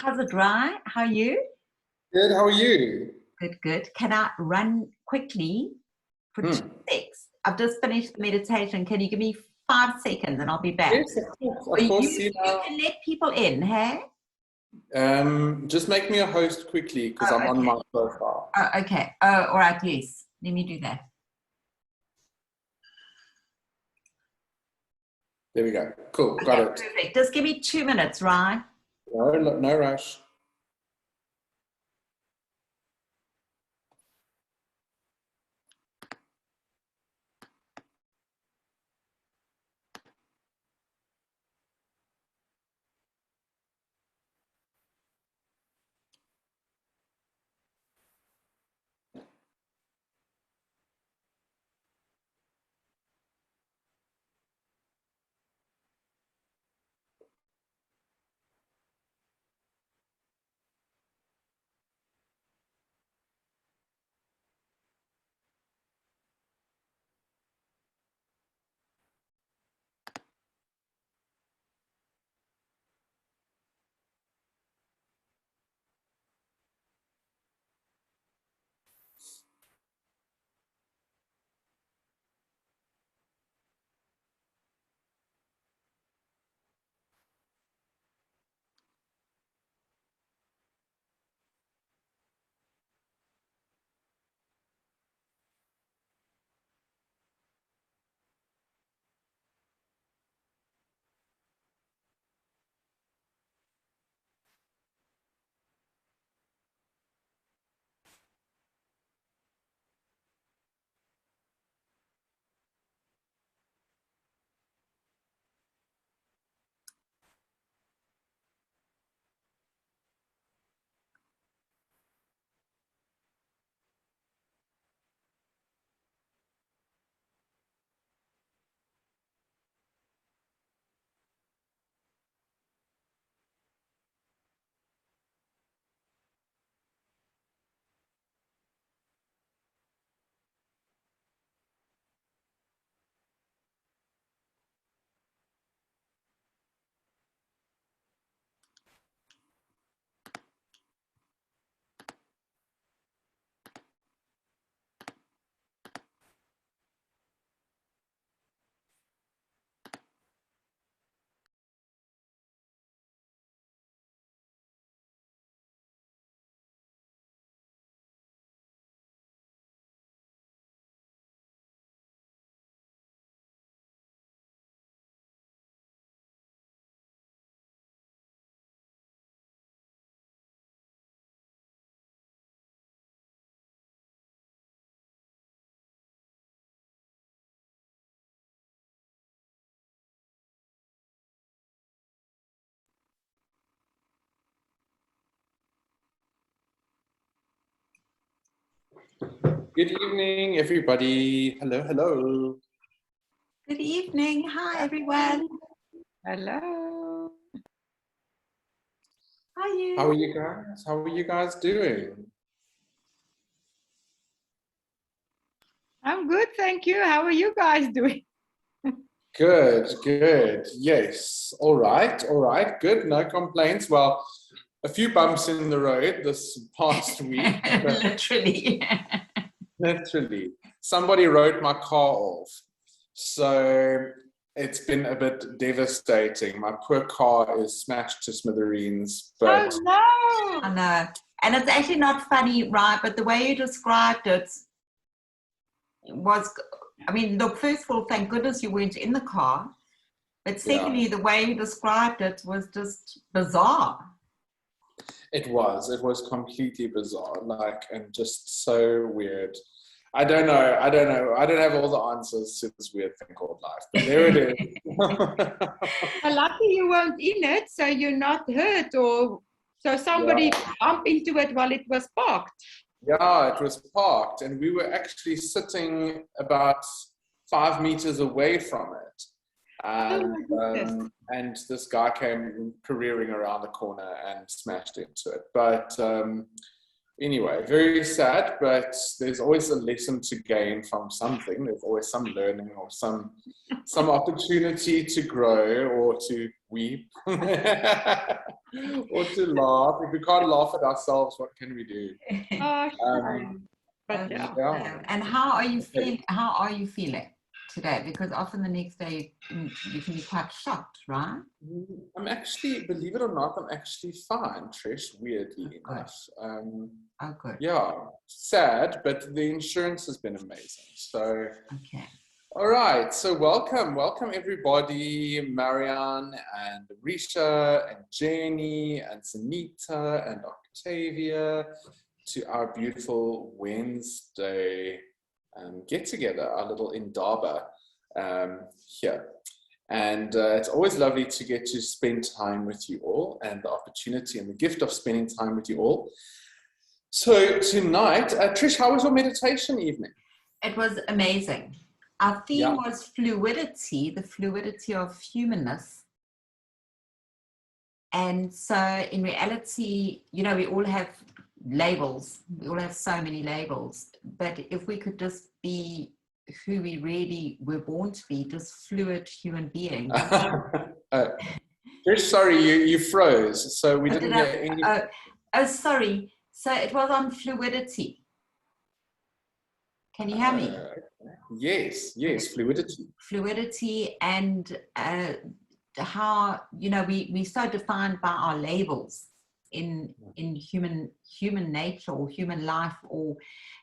How's it, Rye? How are you? Good, how are you? Good, good. Can I run quickly for 2 seconds? I've just finished the meditation. Can you give me 5 seconds and I'll be back? Yes, of course. You can let people in, hey? Just make me a host quickly because I'm on my profile. Oh, okay. Oh, all right, yes. Let me do that. There we go. Cool, got it. Perfect. Just give me 2 minutes, right? No rush. Good evening, everybody. Hello. Good evening. Hi, everyone. Hello. How are you? How are you guys? How are you guys doing? I'm good, thank you. How are you guys doing? Good. Yes. All right. Good. No complaints. Well, a few bumps in the road this past week. Literally. Somebody wrote my car off. So it's been a bit devastating. My poor car is smashed to smithereens. But Oh no! I know. And it's actually not funny, right? But the way you described it was, I mean, look, first of all, thank goodness you weren't in the car. But secondly, the way you described it was just bizarre. It was completely bizarre, and just so weird. I don't know. I don't have all the answers to this weird thing called life, but there it is. Well, lucky you weren't in it, so you're not hurt, or so somebody bumped into it while it was parked. Yeah, it was parked, and we were actually sitting about 5 meters away from it. And this guy came careering around the corner and smashed into it. But Anyway, very sad, but there's always a lesson to gain from something. There's always some learning or some opportunity to grow or to weep or to laugh. If we can't laugh at ourselves, what can we do? Oh, But yeah. And how are you feeling? How are you feeling today? Because often the next day you can be quite shocked, right? I'm actually, believe it or not, I'm actually fine, Trish, weirdly enough. Oh, good. Yeah, sad, but the insurance has been amazing. So, okay. All right, so welcome everybody, Marianne and Risha and Jenny and Sunita and Octavia, to our beautiful Wednesday get together, our little Indaba here. And it's always lovely to get to spend time with you all, and the opportunity and the gift of spending time with you all. So tonight, Trish, how was your meditation evening? It was amazing. Our theme was fluidity, the fluidity of humanness. And so in reality, you know, we all have labels. We all have so many labels. But if we could just be who we really were born to be, just fluid human beings. Trish, sorry, you froze. So we didn't hear any... Oh, sorry. So it was on fluidity. Can you hear me? Yes, fluidity. Fluidity, and how, you know, we're so defined by our labels in human nature or human life, or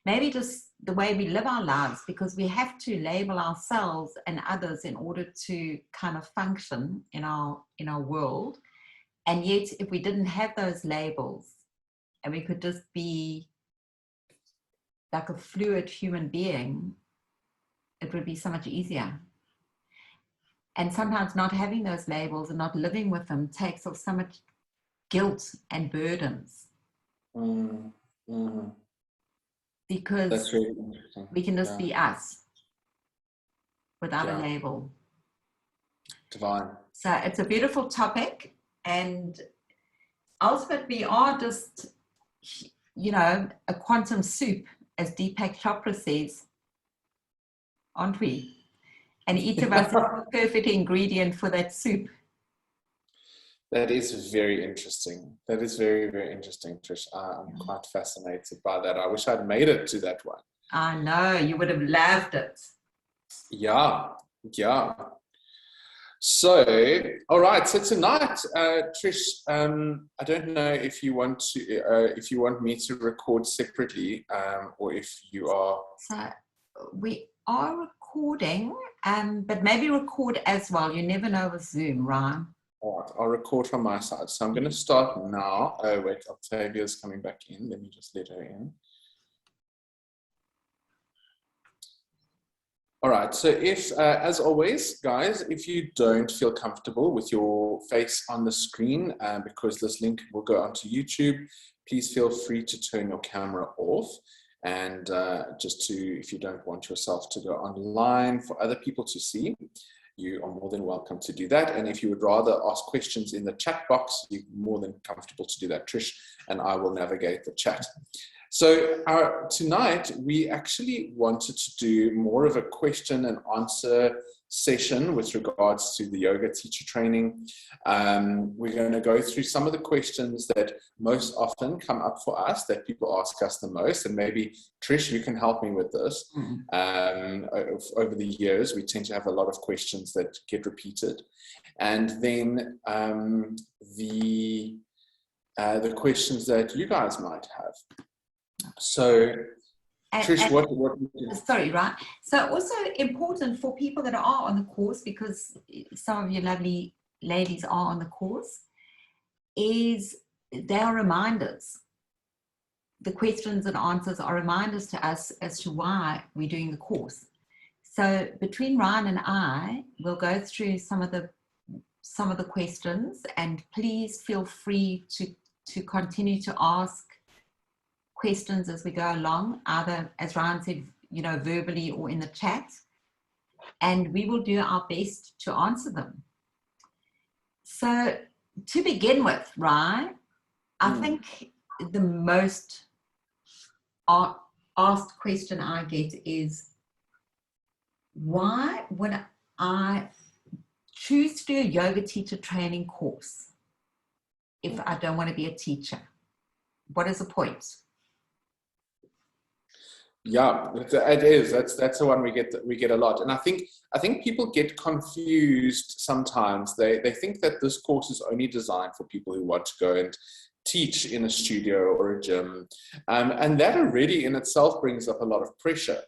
maybe just the way we live our lives, because we have to label ourselves and others in order to kind of function in our world. And yet, if we didn't have those labels and we could just be like a fluid human being, it would be so much easier. And sometimes not having those labels and not living with them takes off so much guilt and burdens. Because that's really interesting. We can just be us without a label. Divine. So it's a beautiful topic, and ultimately we are just, you know, a quantum soup, as Deepak Chopra says, aren't we? And each of us is the perfect ingredient for that soup. That is very interesting. That is very, very interesting, Trish. I'm quite fascinated by that. I wish I'd made it to that one. I know, you would have loved it. Yeah. So, all right. So tonight, Trish, I don't know if you want me to record separately, or if you are. So we are recording, but maybe record as well. You never know with Zoom, right? All right, I'll record from my side. So I'm going to start now. Oh, wait, Octavia's coming back in. Let me just let her in. All right, so if, as always, guys, if you don't feel comfortable with your face on the screen, because this link will go onto YouTube, please feel free to turn your camera off. And if you don't want yourself to go online for other people to see, you are more than welcome to do that. And if you would rather ask questions in the chat box, you're more than comfortable to do that, Trish, and I will navigate the chat. So tonight, we actually wanted to do more of a question and answer session with regards to the yoga teacher training. We're going to go through some of the questions that most often come up for us, that people ask us the most, and maybe Trish, you can help me with this. Over the years, we tend to have a lot of questions that get repeated, and then the questions that you guys might have. So, Trish, what sorry, right? So also important for people that are on the course, because some of you lovely ladies are on the course, is they are reminders. The questions and answers are reminders to us as to why we're doing the course. So between Ryan and I, we'll go through some of the questions, and please feel free to continue to ask questions as we go along, either, as Ryan said, you know, verbally or in the chat, and we will do our best to answer them. So to begin with, Ryan, I think the most asked question I get is, why would I choose to do a yoga teacher training course if I don't want to be a teacher? What is the point? Yeah, it is. That's the one we get a lot, and I think people get confused sometimes. They think that this course is only designed for people who want to go and teach in a studio or a gym, and that already in itself brings up a lot of pressure,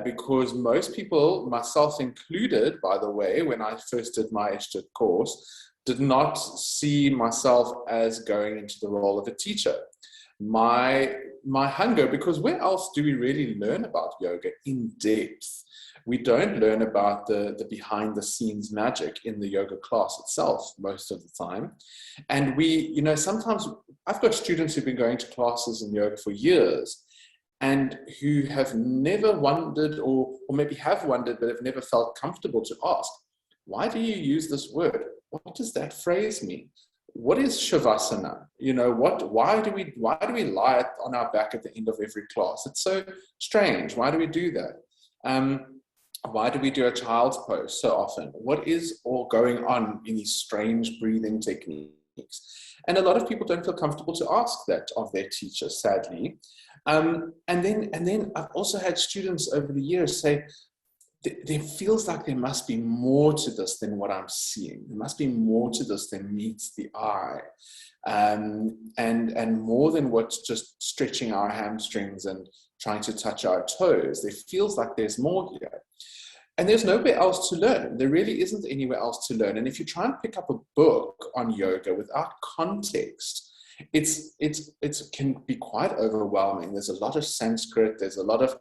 because most people, myself included, by the way, when I first did my ISHTA course, did not see myself as going into the role of a teacher. My hunger, because where else do we really learn about yoga in depth? We don't learn about the behind the scenes magic in the yoga class itself most of the time. And we, sometimes I've got students who've been going to classes in yoga for years and who have never wondered, or maybe have wondered, but have never felt comfortable to ask, why do you use this word? What does that phrase mean? What is Shavasana? Why do we lie on our back at the end of every class? It's so strange. Why do we do that? Why do we do a child's pose so often? What is all going on in these strange breathing techniques? And a lot of people don't feel comfortable to ask that of their teacher, sadly. And then I've also had students over the years say, there feels like there must be more to this than what I'm seeing. There must be more to this than meets the eye, and more than what's just stretching our hamstrings and trying to touch our toes. There feels like there's more here. And there's nowhere else to learn. There really isn't anywhere else to learn. And if you try and pick up a book on yoga without context, it can be quite overwhelming. There's a lot of Sanskrit, there's a lot of,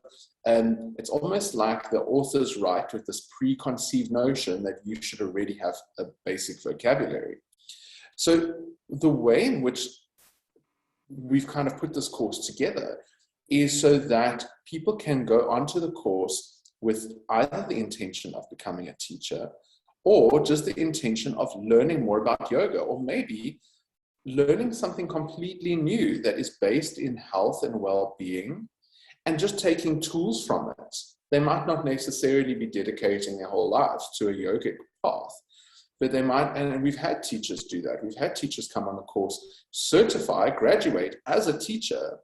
it's almost like the authors write with this preconceived notion that you should already have a basic vocabulary. So the way in which we've kind of put this course together is so that people can go onto the course with either the intention of becoming a teacher or just the intention of learning more about yoga, or maybe learning something completely new that is based in health and well-being, and just taking tools from it. They might not necessarily be dedicating their whole lives to a yogic path, but they might, and we've had teachers do that. We've had teachers come on the course, certify, graduate as a teacher,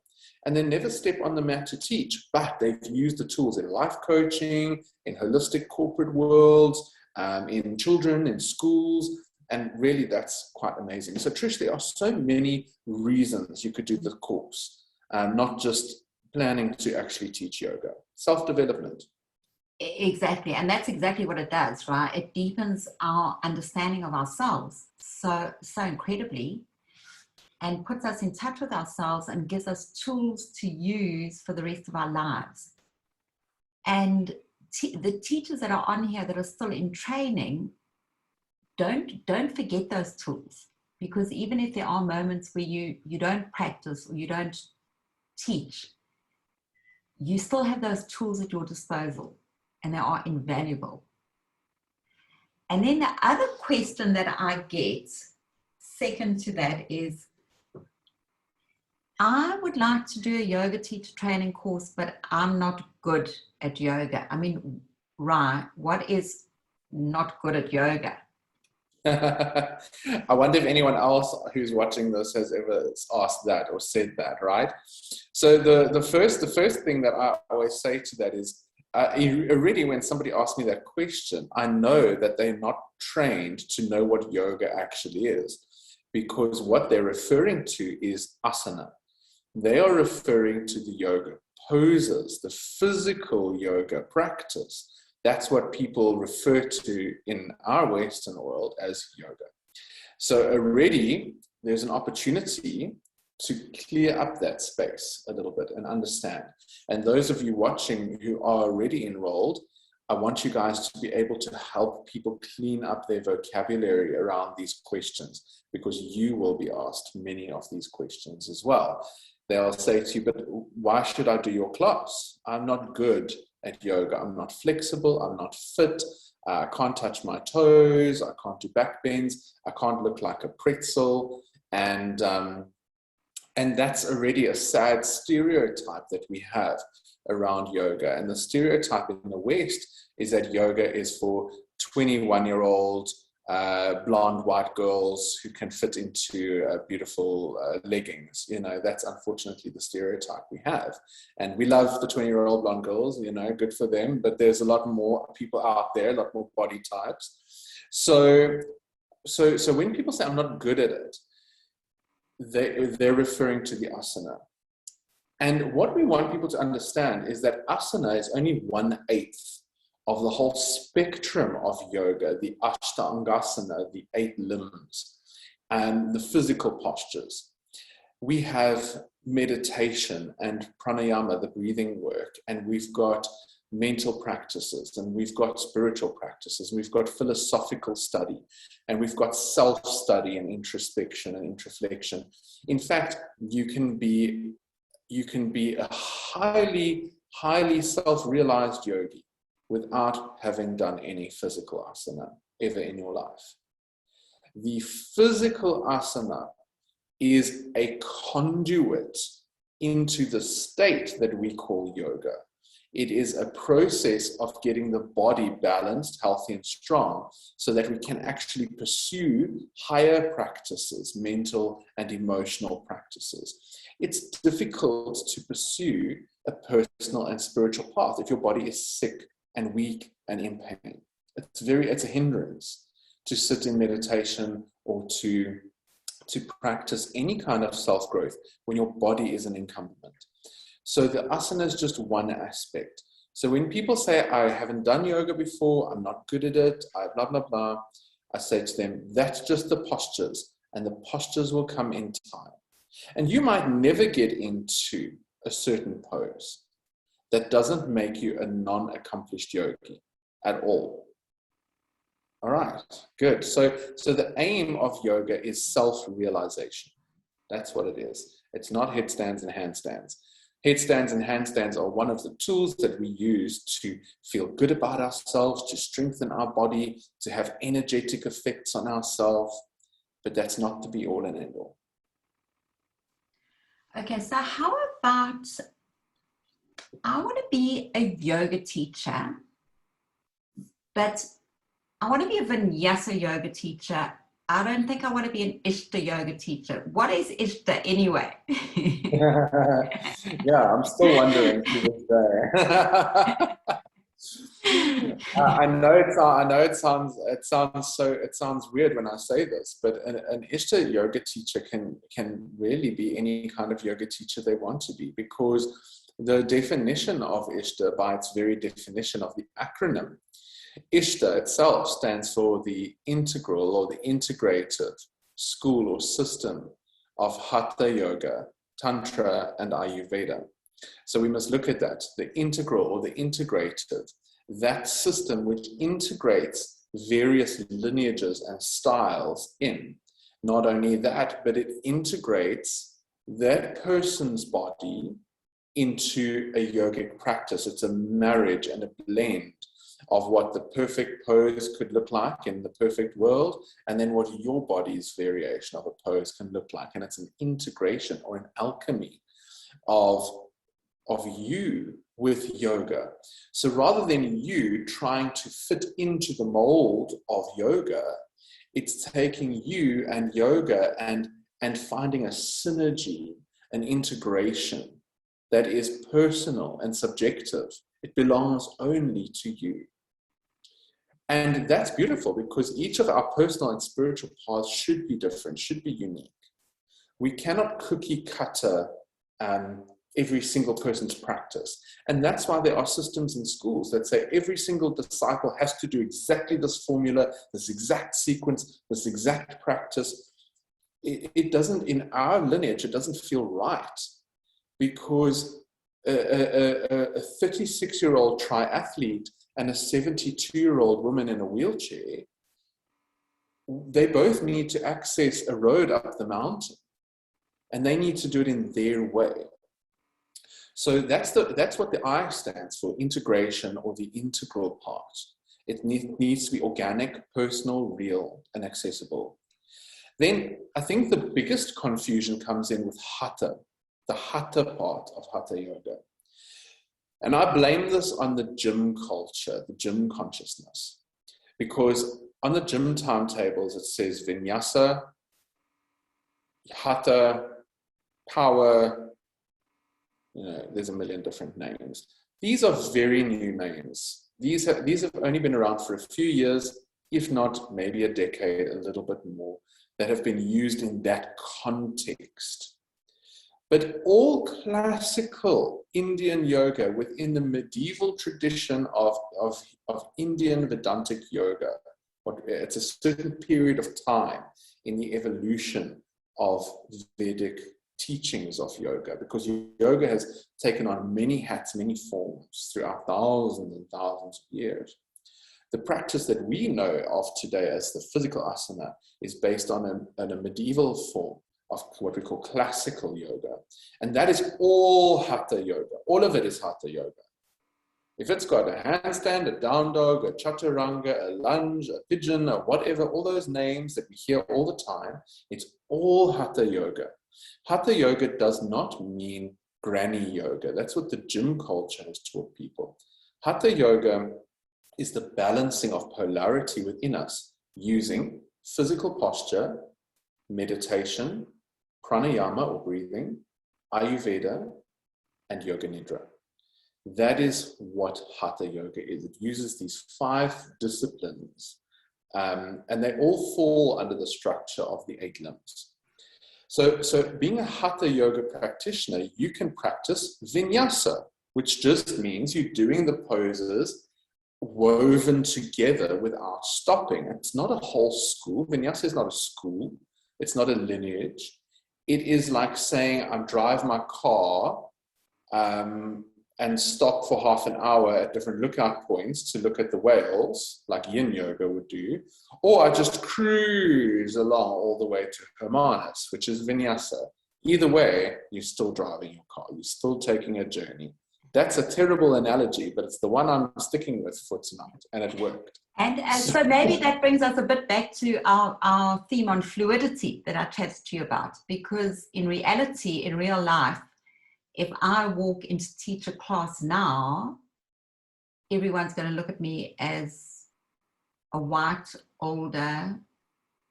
and then never step on the mat to teach, but they've used the tools in life coaching, in holistic corporate worlds, in children, in schools, and really that's quite amazing. So Trish, there are so many reasons you could do the course, not just planning to actually teach yoga. Self-development. Exactly, and that's exactly what it does, right? It deepens our understanding of ourselves so incredibly, and puts us in touch with ourselves and gives us tools to use for the rest of our lives. And the teachers that are on here that are still in training, don't forget those tools, because even if there are moments where you don't practice or you don't teach, you still have those tools at your disposal, and they are invaluable. And then the other question that I get second to that is, I would like to do a yoga teacher training course, but I'm not good at yoga. I mean, right, what is not good at yoga? I wonder if anyone else who's watching this has ever asked that or said that, right? So the first thing that I always say to that is, already when somebody asks me that question, I know that they're not trained to know what yoga actually is, because what they're referring to is asana. They are referring to the yoga poses, the physical yoga practice. That's what people refer to in our Western world as yoga. So already there's an opportunity to clear up that space a little bit and understand. And those of you watching who are already enrolled, I want you guys to be able to help people clean up their vocabulary around these questions, because you will be asked many of these questions as well. They'll say to you, but why should I do your class? I'm not good at yoga. I'm not flexible. I'm not fit. I can't touch my toes. I can't do back bends. I can't look like a pretzel. And And that's already a sad stereotype that we have around yoga. And the stereotype in the West is that yoga is for 21-year-old blonde white girls who can fit into beautiful leggings. You know, that's unfortunately the stereotype we have. And we love the 20-year-old blonde girls, you know, good for them. But there's a lot more people out there, a lot more body types. So when people say I'm not good at it, they're referring to the asana. And what we want people to understand is that asana is only 1/8 of the whole spectrum of yoga, the Ashtangasana, the 8 limbs, and the physical postures. We have meditation and pranayama, the breathing work, and we've got mental practices, and we've got spiritual practices, and we've got philosophical study, and we've got self-study and introspection and introflection. In fact, you can be a highly self-realized yogi without having done any physical asana ever in your life. The physical asana is a conduit into the state that we call yoga. It is a process of getting the body balanced, healthy, and strong so that we can actually pursue higher practices, mental and emotional practices. It's difficult to pursue a personal and spiritual path if your body is sick and weak and in pain. It's a hindrance to sit in meditation or to practice any kind of self-growth when your body is an incumbent. So the asana is just one aspect. So when people say, I haven't done yoga before, I'm not good at it, I blah, blah, blah, I say to them, that's just the postures, and the postures will come in time. And you might never get into a certain pose. That doesn't make you a non-accomplished yogi at all. All right, good. So the aim of yoga is self-realization. That's what it is. It's not headstands and handstands. Headstands and handstands are one of the tools that we use to feel good about ourselves, to strengthen our body, to have energetic effects on ourselves, but that's not the be all and end all. Okay, so how about, I want to be a yoga teacher, but I want to be a Vinyasa yoga teacher. I don't think I want to be an ISHTA yoga teacher. What is ISHTA anyway? Yeah, I'm still wondering to this day. I know it sounds weird when I say this, but an ISHTA yoga teacher can really be any kind of yoga teacher they want to be, because the definition of ISHTA, by its very definition of the acronym, ISHTA itself stands for the integral or the integrative school or system of Hatha yoga, Tantra, and Ayurveda. So we must look at that, the integral or the integrative, that system which integrates various lineages and styles in. Not only that, but it integrates that person's body into a yogic practice. It's a marriage and a blend of what the perfect pose could look like in the perfect world, and then what your body's variation of a pose can look like. And it's an integration or an alchemy of you with yoga. So rather than you trying to fit into the mold of yoga, it's taking you and yoga and finding a synergy, an integration that is personal and subjective. It belongs only to you. And that's beautiful, because each of our personal and spiritual paths should be different, should be unique. We cannot cookie cutter every single person's practice. And that's why there are systems in schools that say every single disciple has to do exactly this formula, this exact sequence, this exact practice. It doesn't, in our lineage, it doesn't feel right, because a 36-year-old triathlete and a 72-year-old woman in a wheelchair, they both need to access a road up the mountain, and they need to do it in their way. So that's what the I stands for, integration, or the integral part. It needs to be organic, personal, real, and accessible. Then I think the biggest confusion comes in with Hatha, the Hatha part of Hatha yoga. And I blame this on the gym culture, the gym consciousness, because on the gym timetables it says Vinyasa, Hatha, Power, there's a million different names. These are very new names. These have only been around for a few years, if not maybe a decade, a little bit more, that have been used in that context. But all classical Indian yoga within the medieval tradition of Indian Vedantic yoga, it's a certain period of time in the evolution of Vedic teachings of yoga, because yoga has taken on many hats, many forms throughout thousands and thousands of years. The practice that we know of today as the physical asana is based on a medieval form of what we call classical yoga. And that is all Hatha yoga. All of it is Hatha yoga. If it's got a handstand, a down dog, a chaturanga, a lunge, a pigeon, or whatever, all those names that we hear all the time, it's all Hatha yoga. Hatha yoga does not mean granny yoga. That's what the gym culture has taught people. Hatha yoga is the balancing of polarity within us using physical posture, meditation, pranayama or breathing, Ayurveda, and yoga nidra. That is what Hatha yoga is. It uses these 5 disciplines, and they all fall under the structure of the 8 limbs. So being a Hatha yoga practitioner, you can practice Vinyasa, which just means you're doing the poses woven together without stopping. It's not a whole school. Vinyasa is not a school. It's not a lineage. It is like saying I drive my car and stop for half an hour at different lookout points to look at the whales, like yin yoga would do, or I just cruise along all the way to Herbalist, which is Vinyasa. Either way, you're still driving your car. You're still taking a journey. That's a terrible analogy, but it's the one I'm sticking with for tonight, and it worked. And so maybe that brings us a bit back to our theme on fluidity that I chatted to you about, because in reality, in real life, if I walk in to teach a class now, everyone's going to look at me as a white, older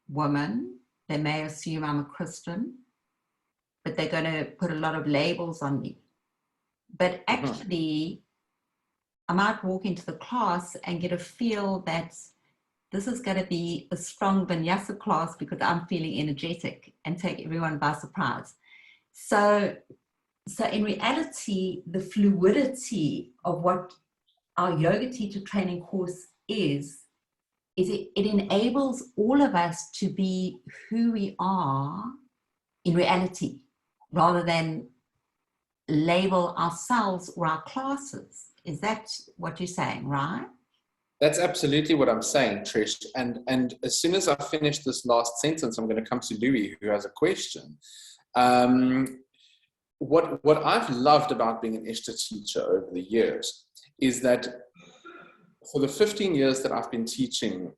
woman. They may assume I'm a Christian, but they're going to put a lot of labels on me. But actually, I might walk into the class and get a feel that this is going to be a strong Vinyasa class because I'm feeling energetic and take everyone by surprise. So in reality, the fluidity of what our yoga teacher training course is it enables all of us to be who we are in reality, rather than label ourselves or our classes. Is that what you're saying, right? That's absolutely what I'm saying, Trish. And as soon as I finish this last sentence, I'm going to come to Louis, who has a question. What I've loved about being an ISHTA teacher over the years is that for the 15 years that I've been teaching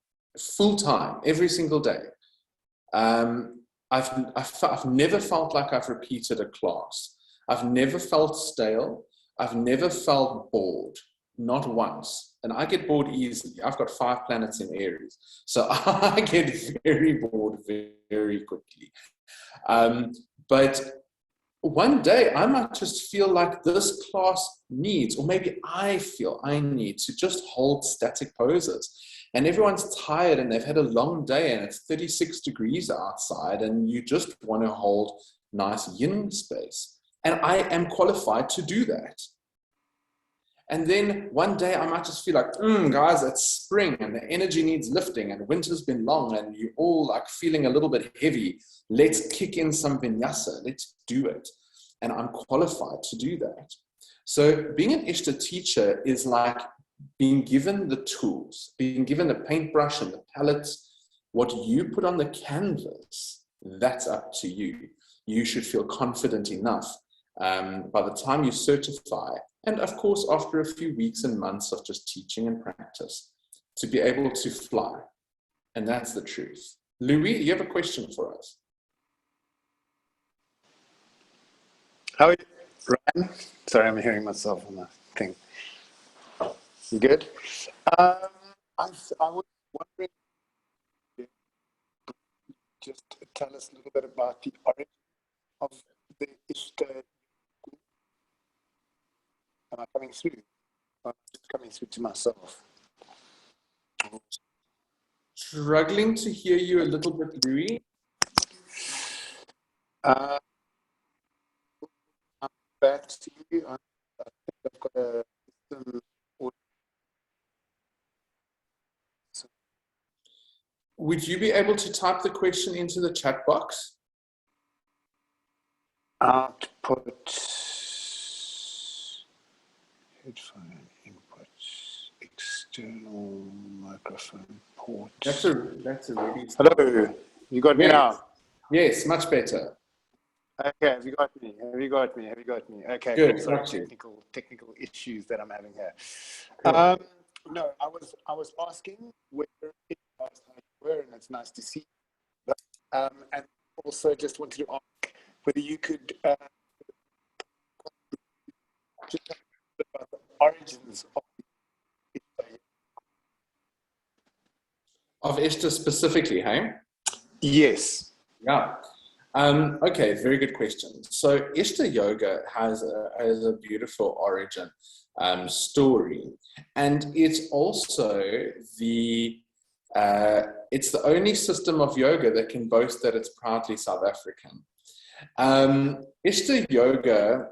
full-time, every single day, I've never felt like I've repeated a class. I've never felt stale. I've never felt bored, not once. And I get bored easily. I've got 5 planets in Aries. So I get very bored very quickly. But one day I might just feel like this class needs, or maybe I feel I need to just hold static poses. And everyone's tired and they've had a long day and it's 36 degrees outside and you just want to hold nice yin space. And I am qualified to do that. And then one day I might just feel like, guys, it's spring and the energy needs lifting and winter's been long and you're all like feeling a little bit heavy. Let's kick in some vinyasa. Let's do it. And I'm qualified to do that. So being an ISHTA teacher is like being given the tools, being given the paintbrush and the palettes. What you put on the canvas, that's up to you. You should feel confident enough by the time you certify, and of course after a few weeks and months of just teaching and practice, to be able to fly. And that's the truth. Louis, you have a question for us? How are you, Ryan? Sorry, I'm hearing myself on the thing. You good? I was wondering, just tell us a little bit about the origin of the ISHTA. Am I coming through? I'm just coming through to myself. Struggling to hear you a little bit, Louis. I'm back to you. I think I've got a system. Would you be able to type the question into the chat box? Output, headphone input, external microphone port. That's a really... Hello, you got me now? Yes, much better. Okay, have you got me? Have you got me? Have you got me? Okay, Good, sorry, got you. technical issues that I'm having here. Cool. No, I was asking whether it was how you were, and it's nice to see you. But, and also just wanted to ask whether you could just talk a bit about the origins Of ISHTA specifically, hey? Yes. Yeah. Okay, very good question. So ISHTA yoga has a beautiful origin story, and it's also it's the only system of yoga that can boast that it's proudly South African. ISHTA yoga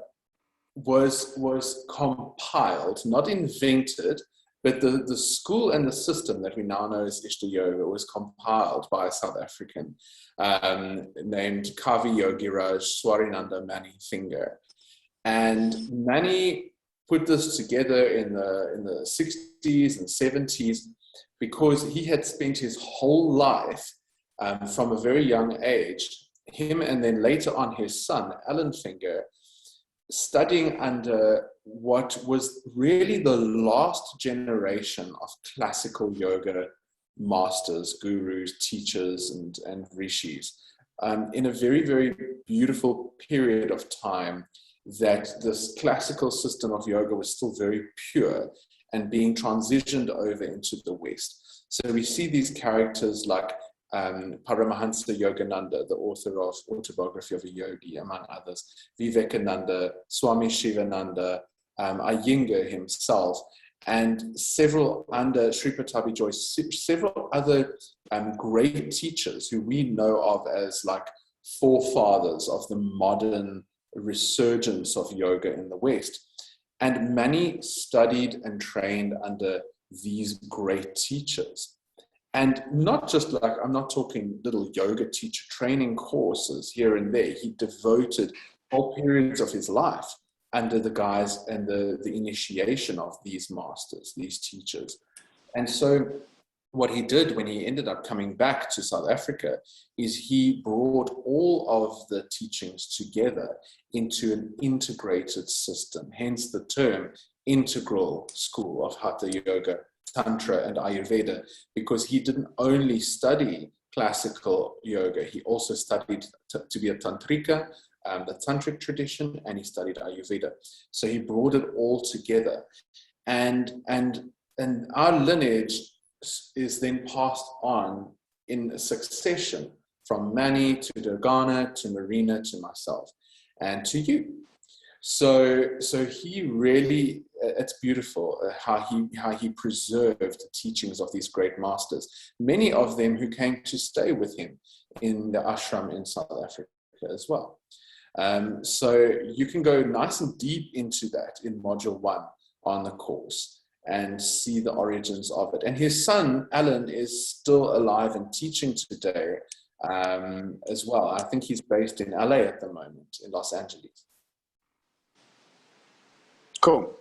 was compiled, not invented, but the school and the system that we now know as ISHTA yoga was compiled by a South African named Kavi Yogiraj Swarinanda Mani Finger. And Mani put this together in the 60s and 70s because he had spent his whole life from a very young age, him and then later on his son, Alan Finger, studying under what was really the last generation of classical yoga masters, gurus, teachers, and rishis, in a very, very beautiful period of time that this classical system of yoga was still very pure and being transitioned over into the West. So we see these characters like Paramahansa Yogananda, the author of Autobiography of a Yogi, among others, Vivekananda, Swami Shivananda, Iyengar himself, and several under Sri Patabi Joyce, several other great teachers who we know of as like forefathers of the modern resurgence of yoga in the West. And many studied and trained under these great teachers. And not just like, I'm not talking little yoga teacher training courses here and there. He devoted whole periods of his life under the guise and the initiation of these masters, these teachers. And so what he did when he ended up coming back to South Africa is he brought all of the teachings together into an integrated system, hence the term integral school of Hatha Yoga, Tantra and Ayurveda, because he didn't only study classical yoga, he also studied to be a Tantrika, the Tantric tradition, and he studied Ayurveda. So he brought it all together. And our lineage is then passed on in a succession from Mani to Durgana to Marina to myself and to you. So he really, it's beautiful how he preserved the teachings of these great masters, many of them who came to stay with him in the ashram in South Africa as well. So you can go nice and deep into that in module 1 on the course and see the origins of it. And his son, Alan, is still alive and teaching today as well. I think he's based in LA at the moment, in Los Angeles. Cool.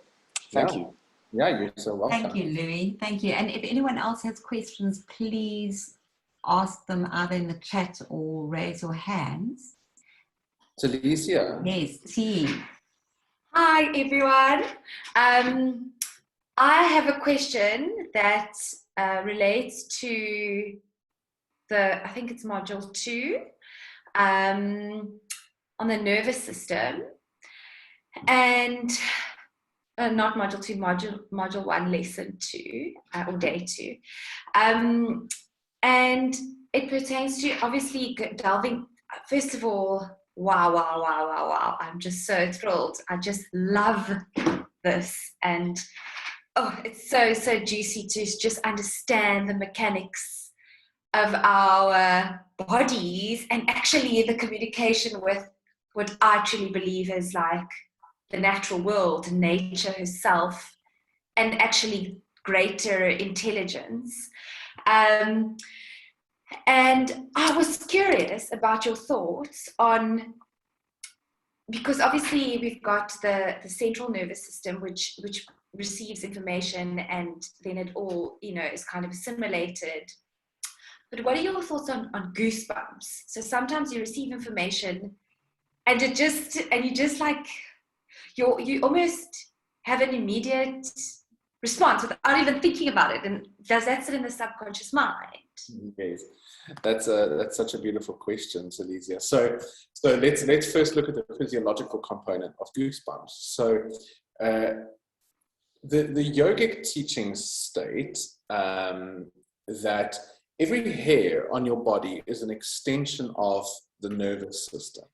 Thank you. Yeah, you're so welcome. Thank you, Louis. Thank you. And if anyone else has questions, please ask them either in the chat or raise your hands. Alicia. Yes, T. Hi, everyone. I have a question that relates to I think it's module 2, on the nervous system, and not module 2, module 1, lesson 2, or day 2. And it pertains to obviously delving, first of all, wow. I'm just so thrilled. I just love this. And it's so juicy to just understand the mechanics of our bodies and actually the communication with what I truly believe is like the natural world, nature herself, and actually greater intelligence. And I was curious about your thoughts on, because obviously we've got the central nervous system, which receives information, and then it all, is kind of assimilated. But what are your thoughts on goosebumps? So sometimes you receive information and you just like, you almost have an immediate response without even thinking about it. And does that sit in the subconscious mind? Yes, that's such a beautiful question, Silesia. So let's first look at the physiological component of goosebumps. So the yogic teachings state that every hair on your body is an extension of the nervous system,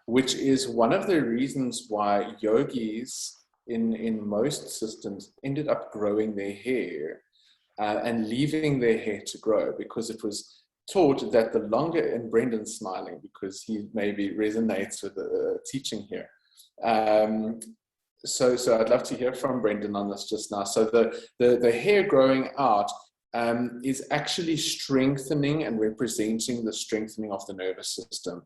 which is one of the reasons why yogis in most systems ended up growing their hair and leaving their hair to grow, because it was taught that the longer, and Brendan's smiling because he maybe resonates with the teaching here. So I'd love to hear from Brendan on this just now. So the hair growing out is actually strengthening and representing the strengthening of the nervous system,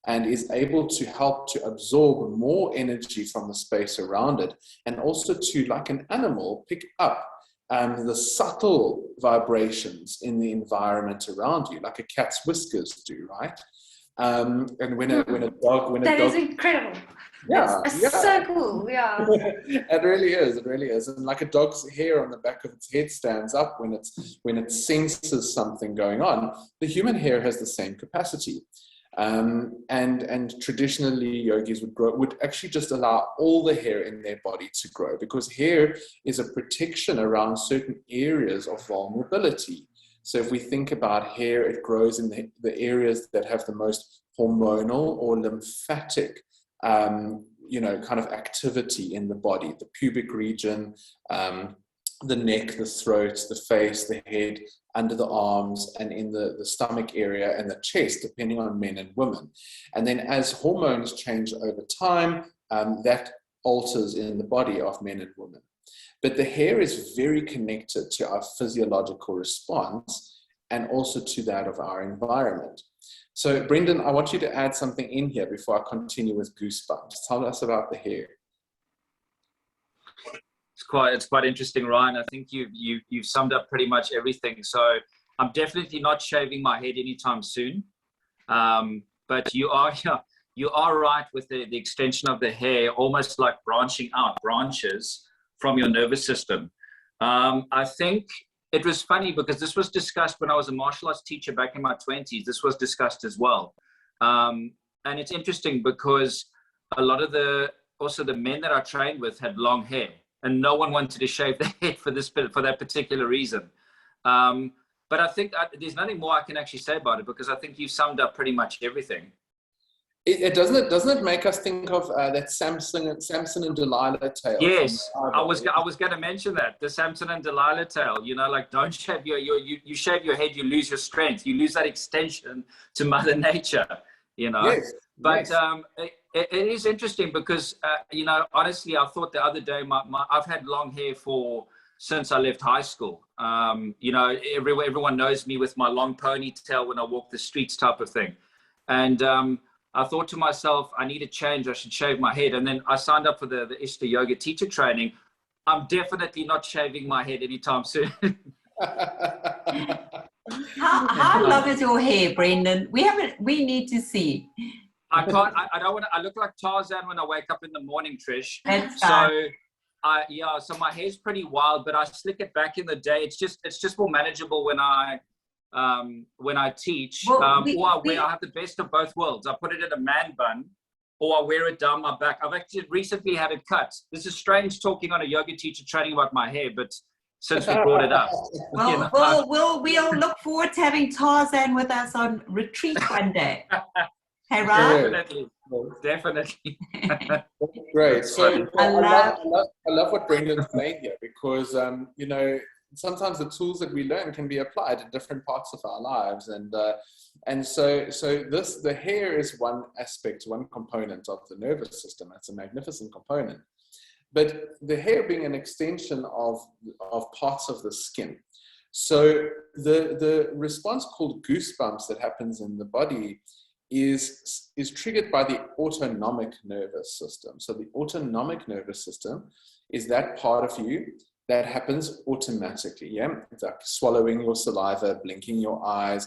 and is able to help to absorb more energy from the space around it, and also to, like an animal, pick up the subtle vibrations in the environment around you, like a cat's whiskers do, right? And when a dog... That is incredible. Yeah, That's so cool, yeah. It really is. And like a dog's hair on the back of its head stands up when it senses something going on, the human hair has the same capacity. And traditionally yogis would actually just allow all the hair in their body to grow, because hair is a protection around certain areas of vulnerability. So if we think about hair, it grows in the areas that have the most hormonal or lymphatic kind of activity in the body: the pubic region, the neck, the throat, the face, the head, under the arms, and in the stomach area and the chest, depending on men and women. And then as hormones change over time, that alters in the body of men and women. But the hair is very connected to our physiological response and also to that of our environment. So Brendan, I want you to add something in here before I continue with goosebumps. Tell us about the hair. It's quite interesting, Ryan. I think you've summed up pretty much everything. So I'm definitely not shaving my head anytime soon. But you are right with the extension of the hair, almost like branching out branches from your nervous system. I think it was funny because this was discussed when I was a martial arts teacher back in my 20s. This was discussed as well. And it's interesting because a lot of the men that I trained with had long hair, and no one wanted to shave their head for that particular reason. But I think there's nothing more I can actually say about it, because I think you've summed up pretty much everything. Doesn't it make us think of that Samson and Delilah tale? Yes, I was going to mention that, the Samson and Delilah tale. Like, don't shave you shave your head, you lose your strength, you lose that extension to Mother Nature. Yes, but yes. It is interesting because honestly, I thought the other day I've had long hair since I left high school. Everyone knows me with my long ponytail when I walk the streets, type of thing, and I thought to myself, I need a change. I should shave my head. And then I signed up for the ISHTA yoga teacher training. I'm definitely not shaving my head anytime soon. How long is your hair, Brendan? We need to see. I can't. I don't want to. I look like Tarzan when I wake up in the morning, Trish. That's so so my hair's pretty wild, but I slick it back in the day. It's just more manageable when I when I teach. Well, I have the best of both worlds. I put it in a man bun, or I wear it down my back. I've actually recently had it cut. This is strange talking on a yoga teacher training about my hair, but since we brought it up. Well, we'll look forward to having Tarzan with us on retreat one day. Hey, Rob? Definitely. Great. So I love what Brendan's saying here, because you know, sometimes the tools that we learn can be applied in different parts of our lives, and so the hair is one aspect, one component of the nervous system. It's a magnificent component, but the hair being an extension of parts of the skin. So the response called goosebumps that happens in the body is triggered by the autonomic nervous system. So the autonomic nervous system is that part of you that happens automatically. Yeah, it's like swallowing your saliva, blinking your eyes,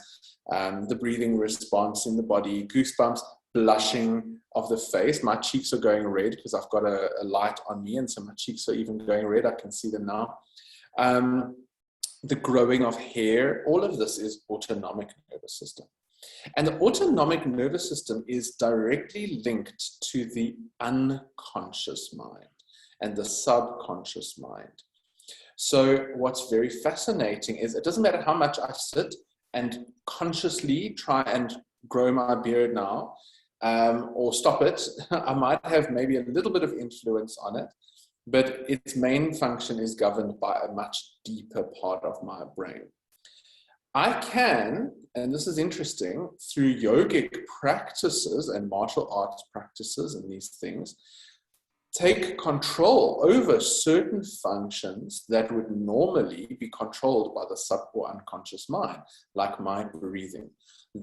the breathing response in the body, goosebumps, blushing of the face. My cheeks are going red because I've got a light on me, and so my cheeks are even going red. I can see them now. The growing of hair, all of this is autonomic nervous system. And the autonomic nervous system is directly linked to the unconscious mind and the subconscious mind. So what's very fascinating is it doesn't matter how much I sit and consciously try and grow my beard now, or stop it. I might have maybe a little bit of influence on it, but its main function is governed by a much deeper part of my brain. I can, and this is interesting, through yogic practices and martial arts practices and these things, take control over certain functions that would normally be controlled by the sub or unconscious mind, like my breathing.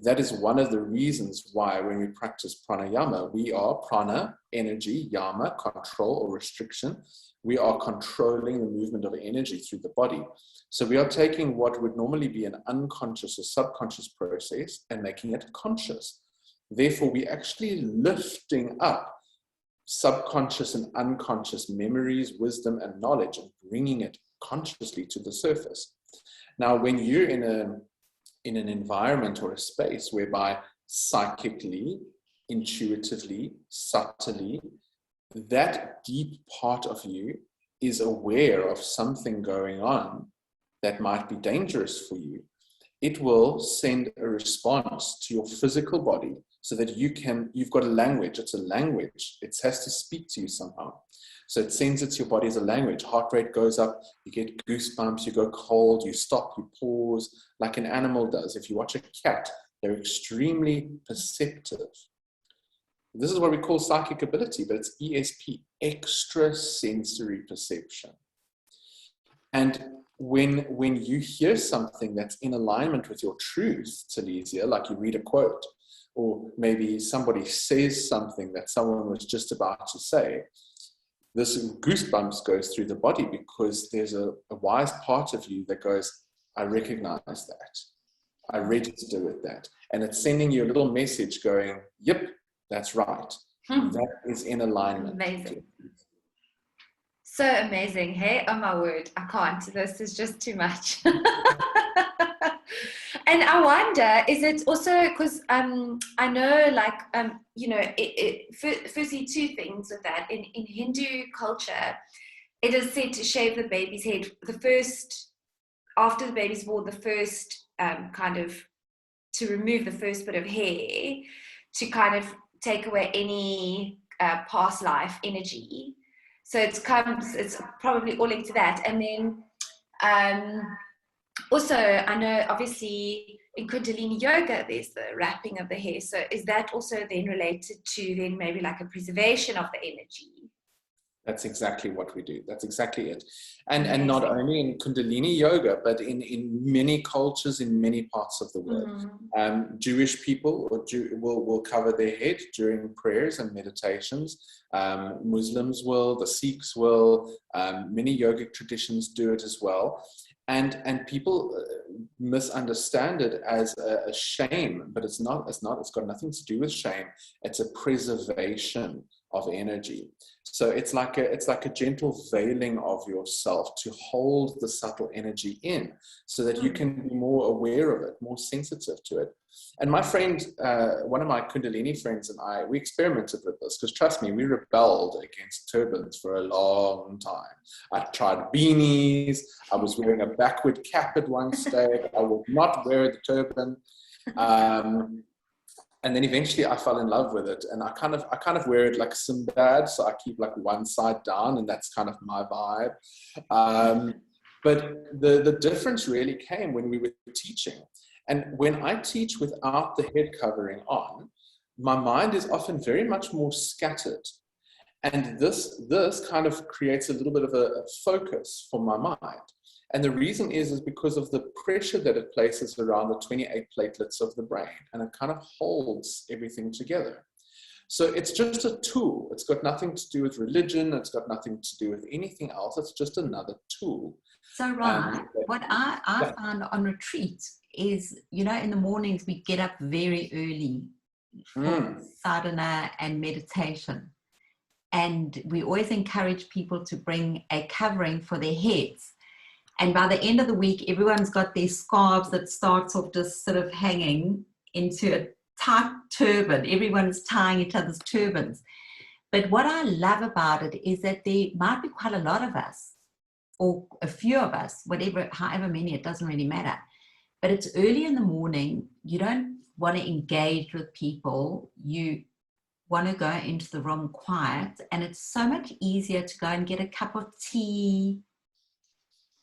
That is one of the reasons why when we practice pranayama, we are prana, energy, yama, control or restriction. We are controlling the movement of energy through the body. So we are taking what would normally be an unconscious or subconscious process and making it conscious. Therefore, we're actually lifting up subconscious and unconscious memories, wisdom, and knowledge, and bringing it consciously to the surface. Now, when you're in an environment or a space whereby psychically, intuitively, subtly, that deep part of you is aware of something going on that might be dangerous for you, it will send a response to your physical body so that you've got a language. It's a language. It has to speak to you somehow. So it sends it to your body as a language. Heart rate goes up, you get goosebumps, you go cold, you stop, you pause, like an animal does. If you watch a cat, they're extremely perceptive. This is what we call psychic ability, but it's ESP, extrasensory perception. And when you hear something that's in alignment with your truth, Talesia, like you read a quote, or maybe somebody says something that someone was just about to say, this goosebumps goes through the body because there's a wise part of you that goes, I recognize that. I register with that. And it's sending you a little message going, yep, that's right. That is in alignment. Amazing. So amazing. Hey, oh my word, I can't. This is just too much. And I wonder, is it also because I know, like, you know, firstly, two things with that. In Hindu culture, it is said to shave the baby's head after the baby's born, the first kind of to remove the first bit of hair to kind of take away any past life energy. So it's probably all linked to that. And then also, I know obviously in Kundalini yoga, there's the wrapping of the hair. So is that also then related to then maybe like a preservation of the energy? That's exactly what we do. That's exactly it. And not only in Kundalini yoga, but in many cultures, in many parts of the world. Jewish people will cover their head during prayers and meditations. Muslims will, the Sikhs will, many yogic traditions do it as well. And people misunderstand it as a shame, but it's not. It's got nothing to do with shame. It's a preservation of energy. So it's like a gentle veiling of yourself to hold the subtle energy in, so that you can be more aware of it, more sensitive to it. And my friend, one of my Kundalini friends and I, we experimented with this, because trust me, we rebelled against turbans for a long time. I tried beanies. I was wearing a backward cap at one stage. I would not wear the turban. And then eventually I fell in love with it, and I kind of wear it like Sinbad, so I keep like one side down, and that's kind of my vibe. But the difference really came when we were teaching. And when I teach without the head covering on, my mind is often very much more scattered. And this kind of creates a little bit of a focus for my mind. And the reason is because of the pressure that it places around the 28 platelets of the brain, and it kind of holds everything together. So it's just a tool. It's got nothing to do with religion. It's got nothing to do with anything else. It's just another tool. So, Ryan, what I found on retreat is, you know, in the mornings we get up very early for sadhana and meditation. And we always encourage people to bring a covering for their heads. And by the end of the week, everyone's got their scarves that starts off just sort of hanging into a tight turban. Everyone's tying each other's turbans. But what I love about it is that there might be quite a lot of us, or a few of us, however many, it doesn't really matter. But it's early in the morning. You don't want to engage with people. You want to go into the room quiet. And it's so much easier to go and get a cup of tea,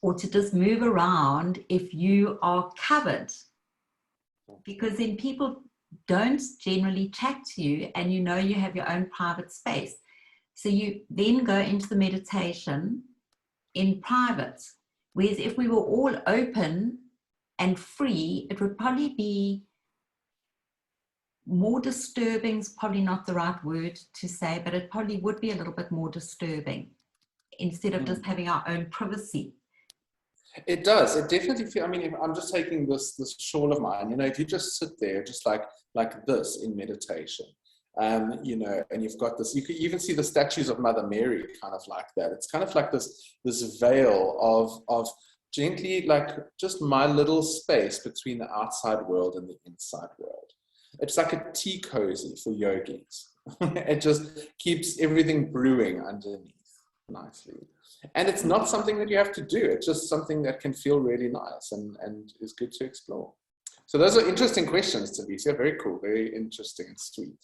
or to just move around if you are covered, because then people don't generally chat to you, and you know you have your own private space. So you then go into the meditation in private. Whereas if we were all open and free, it would probably be more disturbing, is probably not the right word to say, but it probably would be a little bit more disturbing instead of just having our own privacy. It does. It definitely feels, I mean, if I'm just taking this shawl of mine, you know, if you just sit there just like this in meditation, you know, and you've got this, you can even see the statues of Mother Mary kind of like that. It's kind of like this veil of gently, like just my little space between the outside world and the inside world. It's like a tea cozy for yogis. It just keeps everything brewing underneath nicely. And it's not something that you have to do. It's just something that can feel really nice and is good to explore. So those are interesting questions, Tabitha. Very cool, very interesting and sweet.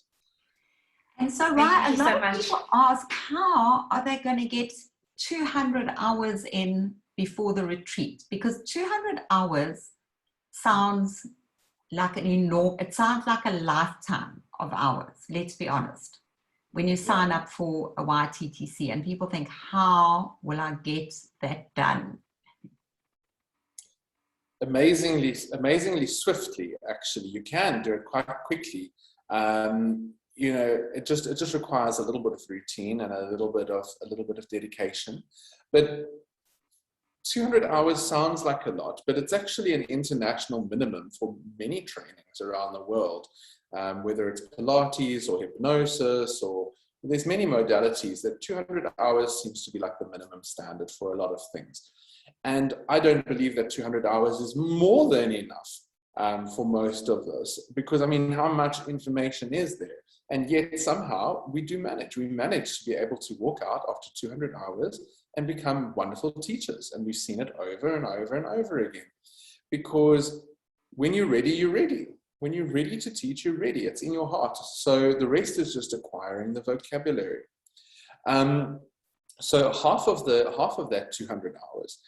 And so, right, a lot of people ask, how are they going to get 200 hours in before the retreat? Because 200 hours sounds like it sounds like a lifetime of hours, let's be honest. When you sign up for a YTTC, and people think, how will I get that done? Amazingly swiftly, actually. You can do it quite quickly. You know, it just requires a little bit of routine and a little bit of dedication. But 200 hours sounds like a lot, but it's actually an international minimum for many trainings around the world. Whether it's Pilates or hypnosis, or there's many modalities, that 200 hours seems to be like the minimum standard for a lot of things. And I don't believe that 200 hours is more than enough for most of this, because I mean, how much information is there? And yet somehow we manage to be able to walk out after 200 hours and become wonderful teachers. And we've seen it over and over and over again, because when you're ready, you're ready. When you're ready to teach, you're ready. It's in your heart. So the rest is just acquiring the vocabulary. So half of that 200 hours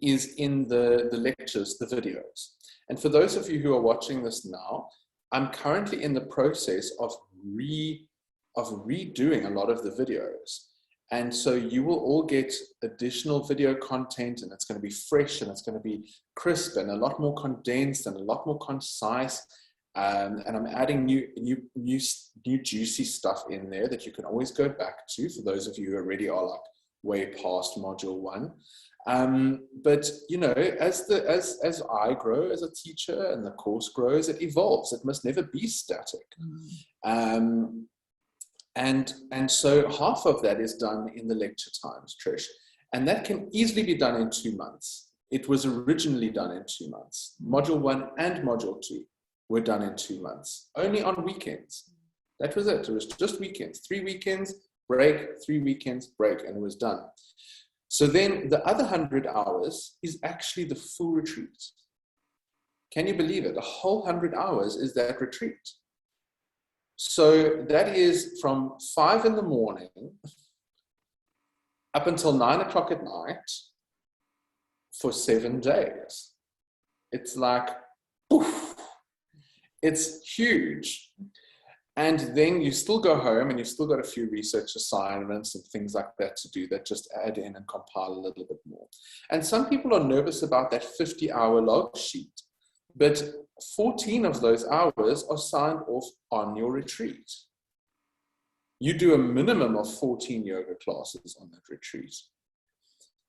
is in the lectures, the videos. And for those of you who are watching this now, I'm currently in the process of redoing a lot of the videos. And so you will all get additional video content, and it's going to be fresh, and it's going to be crisp and a lot more condensed and a lot more concise. And I'm adding new juicy stuff in there that you can always go back to, for those of you who already are like way past module 1. But you know, as I grow as a teacher and the course grows, it evolves. It must never be static. And so half of that is done in the lecture times, Trish. And that can easily be done in 2 months. It was originally done in 2 months. Module 1 and Module 2 were done in 2 months, only on weekends. That was it. It was just weekends. 3 weekends, break, 3 weekends, break, and it was done. So then the other 100 hours is actually the full retreat. Can you believe it? A whole 100 hours is that retreat. So that is from 5 in the morning up until 9 o'clock at night for 7 days. It's like, poof, it's huge. And then you still go home and you still got a few research assignments and things like that to do that just add in and compile a little bit more. And some people are nervous about that 50-hour log sheet, but 14 of those hours are signed off on your retreat. You do a minimum of 14 yoga classes on that retreat.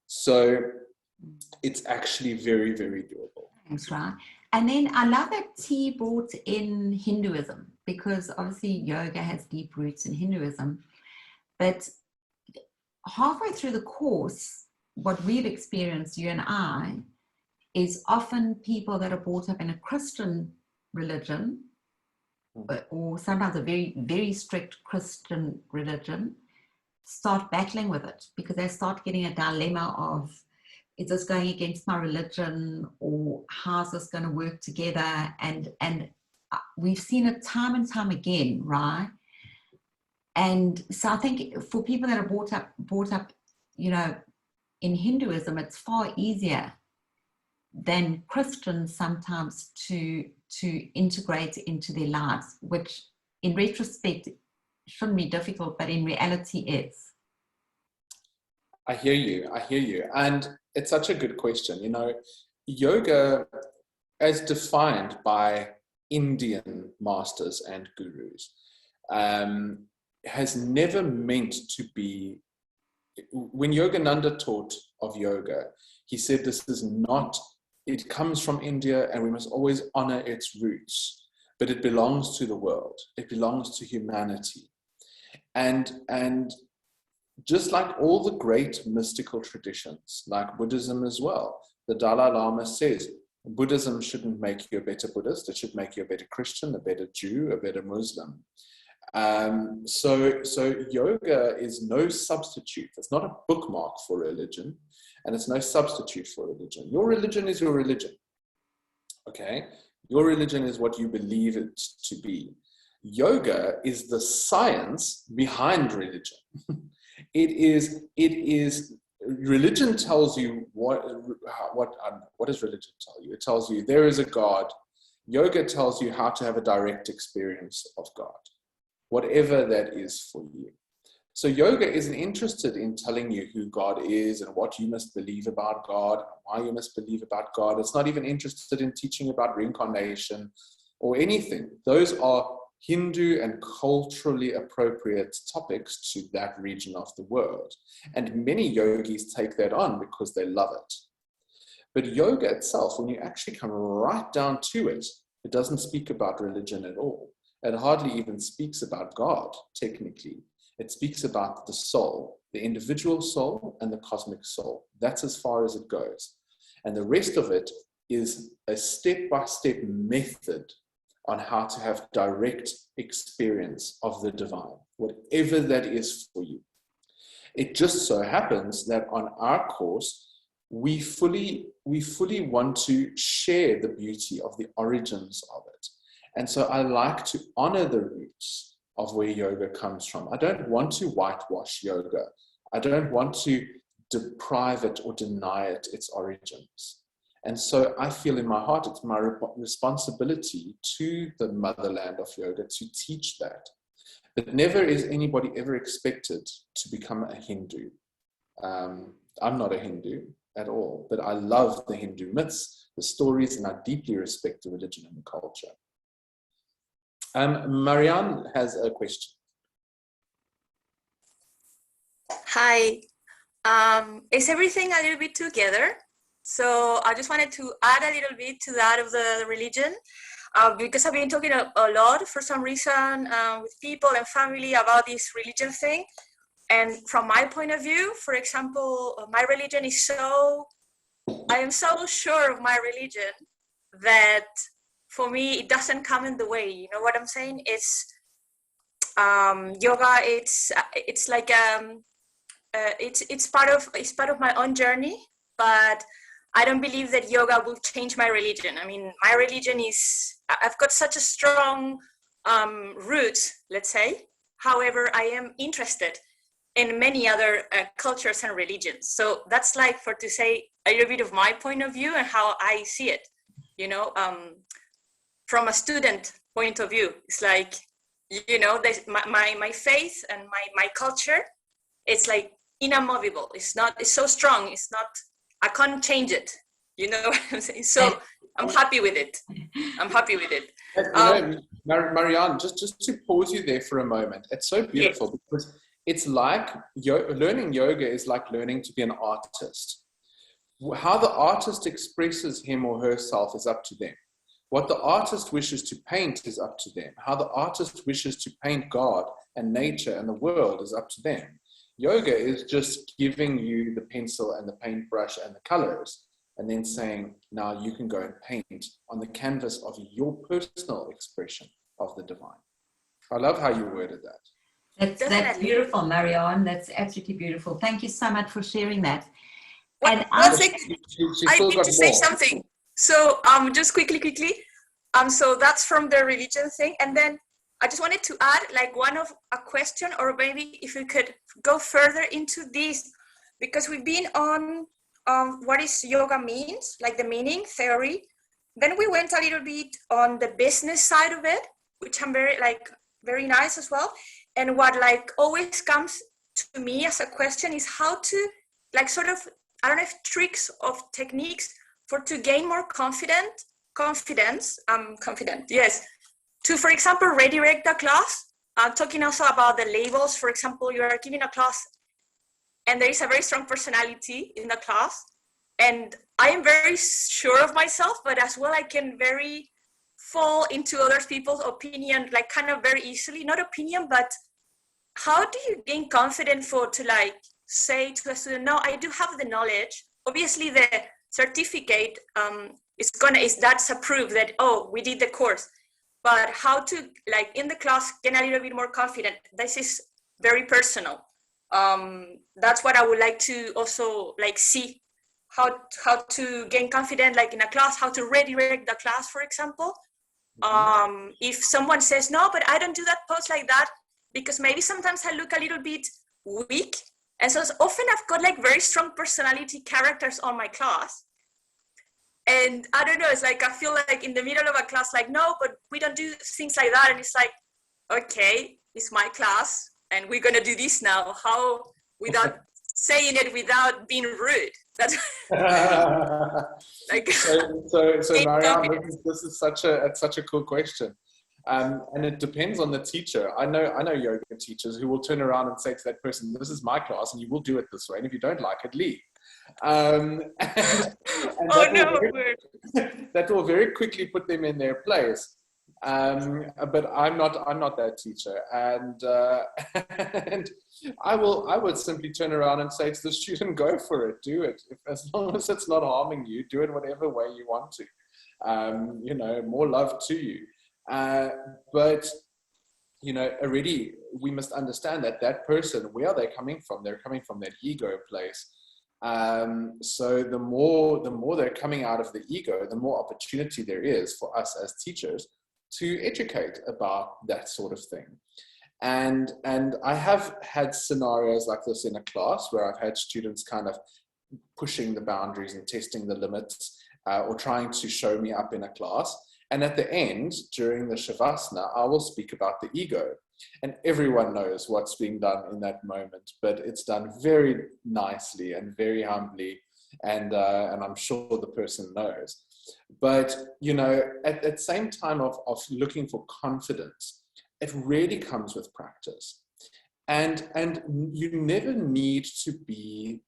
So it's actually very, very doable. Thanks, right. And then I love that T brought in Hinduism, because obviously yoga has deep roots in Hinduism. But halfway through the course, what we've experienced, you and I, is often people that are brought up in a Christian religion, or sometimes a very, very strict Christian religion, start battling with it because they start getting a dilemma of, is this going against my religion, or how's this going to work together? And we've seen it time and time again, right? And so I think for people that are brought up, you know, in Hinduism, it's far easier than Christians sometimes to integrate into their lives, which in retrospect shouldn't be difficult, but in reality is. I hear you. And it's such a good question. You know, yoga, as defined by Indian masters and gurus, has never meant to be. When Yogananda taught of yoga, he said this is not, it comes from India and we must always honor its roots, but it belongs to the world. It belongs to humanity. And just like all the great mystical traditions, like Buddhism as well, the Dalai Lama says, Buddhism shouldn't make you a better Buddhist, it should make you a better Christian, a better Jew, a better Muslim. So yoga is no substitute. It's not a bookmark for religion, and it's no substitute for religion. Your religion is your religion, okay? Your religion is what you believe it to be. Yoga is the science behind religion. It is, religion tells you what does religion tell you? It tells you there is a God. Yoga tells you how to have a direct experience of God, whatever that is for you. So yoga isn't interested in telling you who God is and what you must believe about God, and why you must believe about God. It's not even interested in teaching about reincarnation or anything. Those are Hindu and culturally appropriate topics to that region of the world. And many yogis take that on because they love it. But yoga itself, when you actually come right down to it, it doesn't speak about religion at all. It hardly even speaks about God, technically. It speaks about the soul, the individual soul and the cosmic soul. That's as far as it goes. And the rest of it is a step-by-step method on how to have direct experience of the divine, whatever that is for you. It just so happens that on our course, we fully want to share the beauty of the origins of it. And so I like to honor the roots of where yoga comes from. I don't want to whitewash yoga. I don't want to deprive it or deny it its origins. And so I feel in my heart, it's my responsibility to the motherland of yoga to teach that. But never is anybody ever expected to become a Hindu. I'm not a Hindu at all, but I love the Hindu myths, the stories, and I deeply respect the religion and the culture. Marianne has a question. Hi. Is everything a little bit together? So I just wanted to add a little bit to that of the religion. because I've been talking a lot for some reason with people and family about this religion thing. And from my point of view, for example, my religion is I am so sure of my religion that for me, it doesn't come in the way. You know what I'm saying? It's yoga. It's like it's part of my own journey, but I don't believe that yoga will change my religion. I mean, my religion I've got such a strong roots, let's say. However, I am interested in many other cultures and religions. So that's like to say a little bit of my point of view and how I see it, you know, from a student point of view. It's like, you know, my faith and my culture, it's like inamovable. It's so strong. It's not, I can't change it, you know what I'm saying? So I'm happy with it. I'm happy with it. Marianne, just to pause you there for a moment. It's so beautiful, yes, because it's like learning yoga is like learning to be an artist. How the artist expresses him or herself is up to them. What the artist wishes to paint is up to them. How the artist wishes to paint God and nature and the world is up to them. Yoga is just giving you the pencil and the paintbrush and the colors, and then saying, now you can go and paint on the canvas of your personal expression of the divine. I love how you worded that. That's beautiful, Marianne. That's absolutely beautiful. Thank you so much for sharing that. And I need to say something. So just quickly. So that's from the religion thing. And then I just wanted to add like a question, or maybe if we could go further into this, because we've been on what is yoga means, like the meaning, theory. Then we went a little bit on the business side of it, which I'm very nice as well. And what like always comes to me as a question is how to like sort of, I don't know if tricks of techniques to gain more confidence, yes. To, for example, redirect the class. I'm talking also about the labels. For example, you are giving a class and there is a very strong personality in the class. And I am very sure of myself, but as well, I can very fall into other people's opinion, like kind of very easily, not opinion, but how do you gain confidence to like say to a student, no, I do have the knowledge. Obviously the certificate that's a proof that, oh, we did the course, but how to like in the class get a little bit more confident. This is very personal. That's what I would like to also like see how to gain confidence, like in a class, how to redirect the class, for example. If someone says, no, but I don't do that pose like that, because maybe sometimes I look a little bit weak. And so often I've got like very strong personality characters on my class. And I don't know, it's like, I feel like in the middle of a class, like, no, but we don't do things like that. And it's like, okay, it's my class and we're going to do this now. How, without saying it, without being rude. That's like, so Marianne, this is such a cool question. And it depends on the teacher. I know yoga teachers who will turn around and say to that person, this is my class and you will do it this way. And if you don't like it, leave. And that will very quickly put them in their place. But I'm not that teacher. And I would simply turn around and say to the student, go for it, do it. As long as it's not harming you, do it whatever way you want to. More love to you. But already we must understand that person, where are they coming from? They're coming from that ego place. So the more they're coming out of the ego, the more opportunity there is for us as teachers to educate about that sort of thing. And I have had scenarios like this in a class where I've had students kind of pushing the boundaries and testing the limits, or trying to show me up in a class. And at the end, during the Shavasana, I will speak about the ego. And everyone knows what's being done in that moment, but it's done very nicely and very humbly. And I'm sure the person knows. But, at the same time of looking for confidence, it really comes with practice. And you never need to be,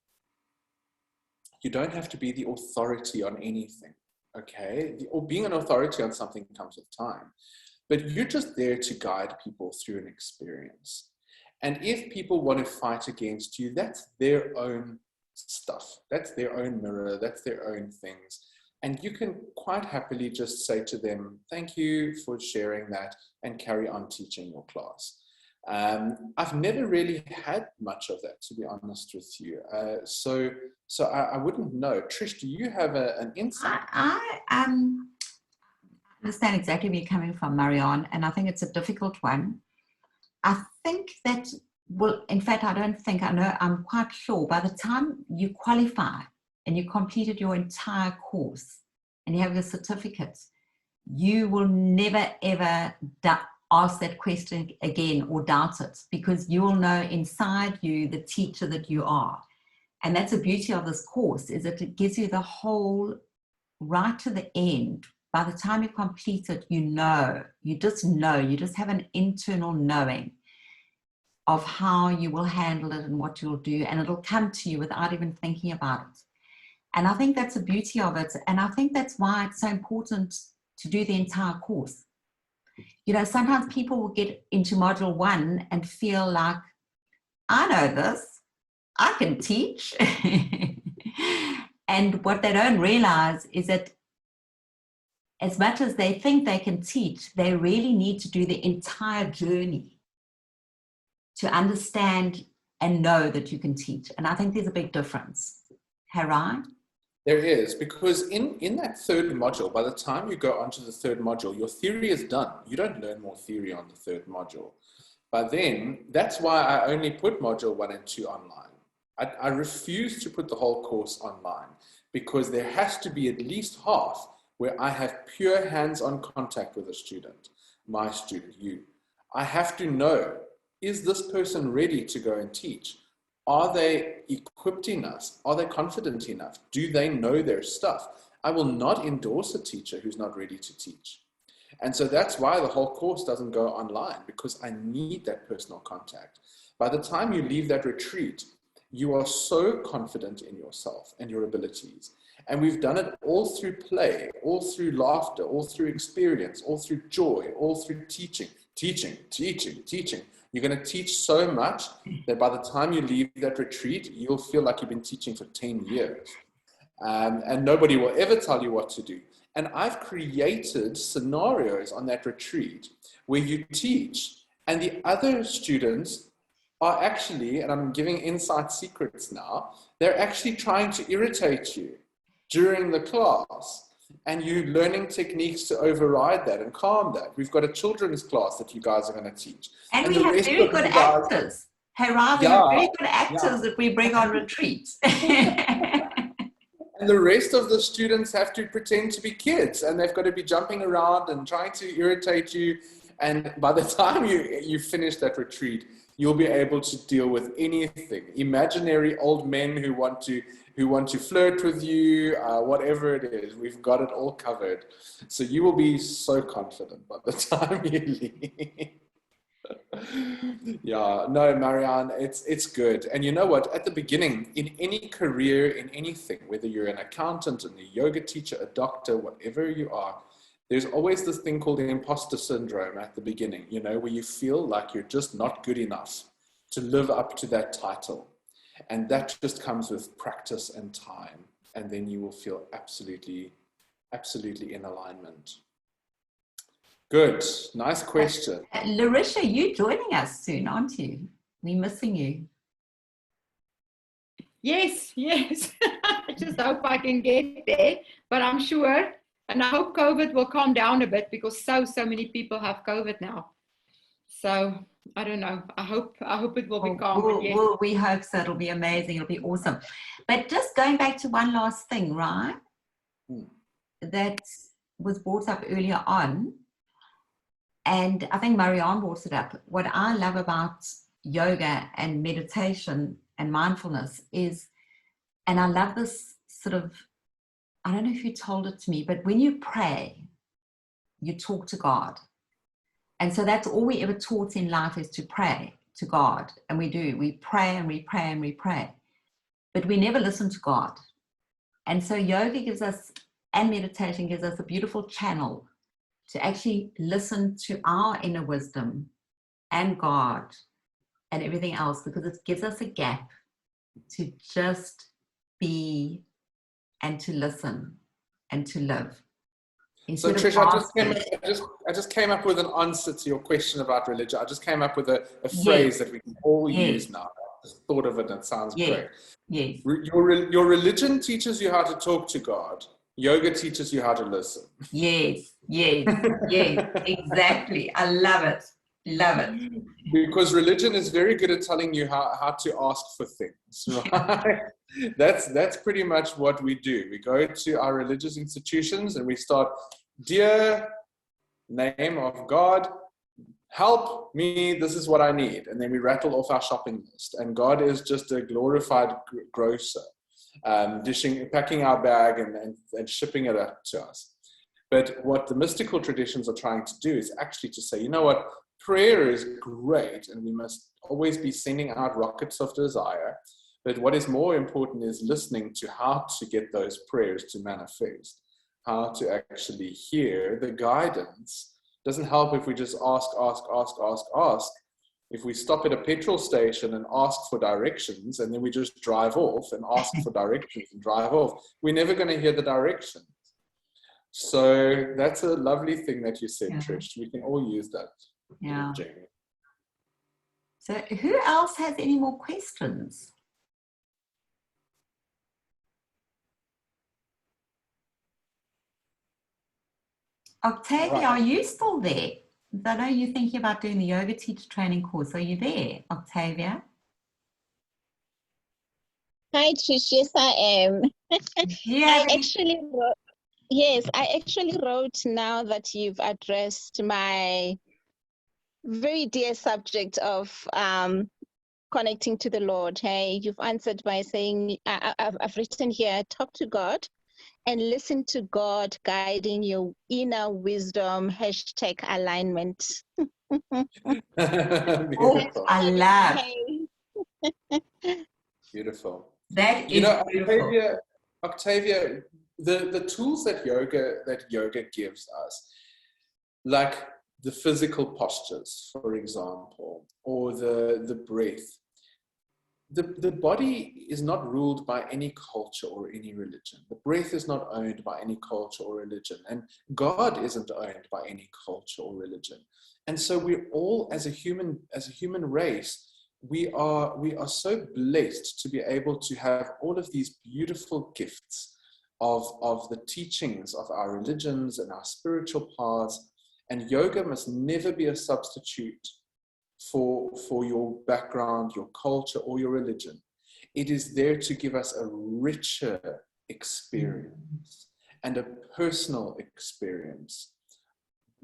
you don't have to be the authority on anything. okay? Or being an authority on something comes with time. But you're just there to guide people through an experience. And if people want to fight against you, that's their own stuff. That's their own mirror. That's their own things. And you can quite happily just say to them, thank you for sharing that, and carry on teaching your class. I've never really had much of that, to be honest with you. So I wouldn't know. Trish, do you have an insight? I understand exactly where you're coming from, Marianne, and I think it's a difficult one. I think that, well, in fact, I know, I'm quite sure by the time you qualify and you completed your entire course and you have your certificate, you will never ever ask that question again or doubt it, because you will know inside you the teacher that you are. And that's the beauty of this course, is that it gives you the whole, right to the end. By the time you complete it, you just have an internal knowing of how you will handle it and what you'll do, and it'll come to you without even thinking about it. And I think that's the beauty of it, and I think that's why it's so important to do the entire course. You know, sometimes people will get into module 1 and feel like, I know this, I can teach. And what they don't realize is that as much as they think they can teach, they really need to do the entire journey to understand and know that you can teach. And I think there's a big difference. Harai? There is, because in that third module, by the time you go onto the third module, your theory is done. You don't learn more theory on the third module. But then, that's why I only put module 1 and 2 online. I refuse to put the whole course online, because there has to be at least half where I have pure hands-on contact with a student, my student, you. I have to know, is this person ready to go and teach? Are they equipped enough? Are they confident enough? Do they know their stuff? I will not endorse a teacher who's not ready to teach. And so that's why the whole course doesn't go online, because I need that personal contact. By the time you leave that retreat, you are so confident in yourself and your abilities. And we've done it all through play, all through laughter, all through experience, all through joy, all through teaching. You're going to teach so much that by the time you leave that retreat, you'll feel like you've been teaching for 10 years. And nobody will ever tell you what to do. And I've created scenarios on that retreat where you teach, and the other students are actually, and I'm giving inside secrets now, they're actually trying to irritate you during the class. And you're learning techniques to override that and calm that. We've got a children's class that you guys are going to teach. And we have very good actors. Harai, we have very good actors that we bring on retreats. And the rest of the students have to pretend to be kids, and they've got to be jumping around and trying to irritate you. And by the time you finish that retreat, you'll be able to deal with anything. Imaginary old men who want to flirt with you, whatever it is, we've got it all covered. So you will be so confident by the time you leave. Yeah, no, Marianne, it's good. And you know what? At the beginning, in any career, in anything, whether you're an accountant, a yoga teacher, a doctor, whatever you are, there's always this thing called the imposter syndrome at the beginning, you know, where you feel like you're just not good enough to live up to that title. And that just comes with practice and time. And then you will feel absolutely in alignment. Good. Nice question. Larissa, you're joining us soon, aren't you? We're missing you. Yes. I just hope I can get there, but I'm sure. And I hope COVID will calm down a bit, because so many people have COVID now. So I don't know. I hope it will be calm. We hope so. It'll be amazing. It'll be awesome. But just going back to one last thing, right? That was brought up earlier on. And I think Marianne brought it up. What I love about yoga and meditation and mindfulness is, and I love this sort of, I don't know if you told it to me, but when you pray, you talk to God. And so that's all we ever taught in life, is to pray to God. And we do. We pray and we pray and we pray. But we never listen to God. And so yoga gives us and meditation gives us a beautiful channel to actually listen to our inner wisdom and God and everything else, because it gives us a gap to just be and to listen and to live. So Instead Trish, of I just came up with an answer to your question about religion. I just came up with a phrase that we can all use now. I just thought of it and it sounds great. Yes. Your religion teaches you how to talk to God. Yoga teaches you how to listen. Yes, exactly. I love it. Love it. Because religion is very good at telling you how to ask for things, right? That's pretty much what we do. We go to our religious institutions and we start, dear name of God, help me, this is what I need. And then we rattle off our shopping list. And God is just a glorified grocer, packing our bag and shipping it up to us. But what the mystical traditions are trying to do is actually to say, you know what, prayer is great, and we must always be sending out rockets of desire. But what is more important is listening to how to get those prayers to manifest, how to actually hear the guidance. It doesn't help if we just ask. If we stop at a petrol station and ask for directions, and then we just drive off and ask for directions and drive off, we're never going to hear the directions. So that's a lovely thing that you said, Trish. We can all use that. Yeah. So who else has any more questions? Octavia, Right. are you still there? I know you're thinking about doing the yoga teacher training course. Are you there, Octavia? Hi, Trish. Yes, I am. Yeah. I actually wrote now that you've addressed my very dear subject of connecting to the Lord. Hey, you've answered by saying, I've written here, talk to God and listen to God guiding your inner wisdom, #alignment. Beautiful. I love. Beautiful. That You is know, beautiful. Octavia, the tools that yoga gives us, like the physical postures, for example, or the breath. The body is not ruled by any culture or any religion. The breath is not owned by any culture or religion. And God isn't owned by any culture or religion. And so we're all, as a human race, we are so blessed to be able to have all of these beautiful gifts of the teachings of our religions and our spiritual paths. And yoga must never be a substitute for your background, your culture, or your religion. It is there to give us a richer experience and a personal experience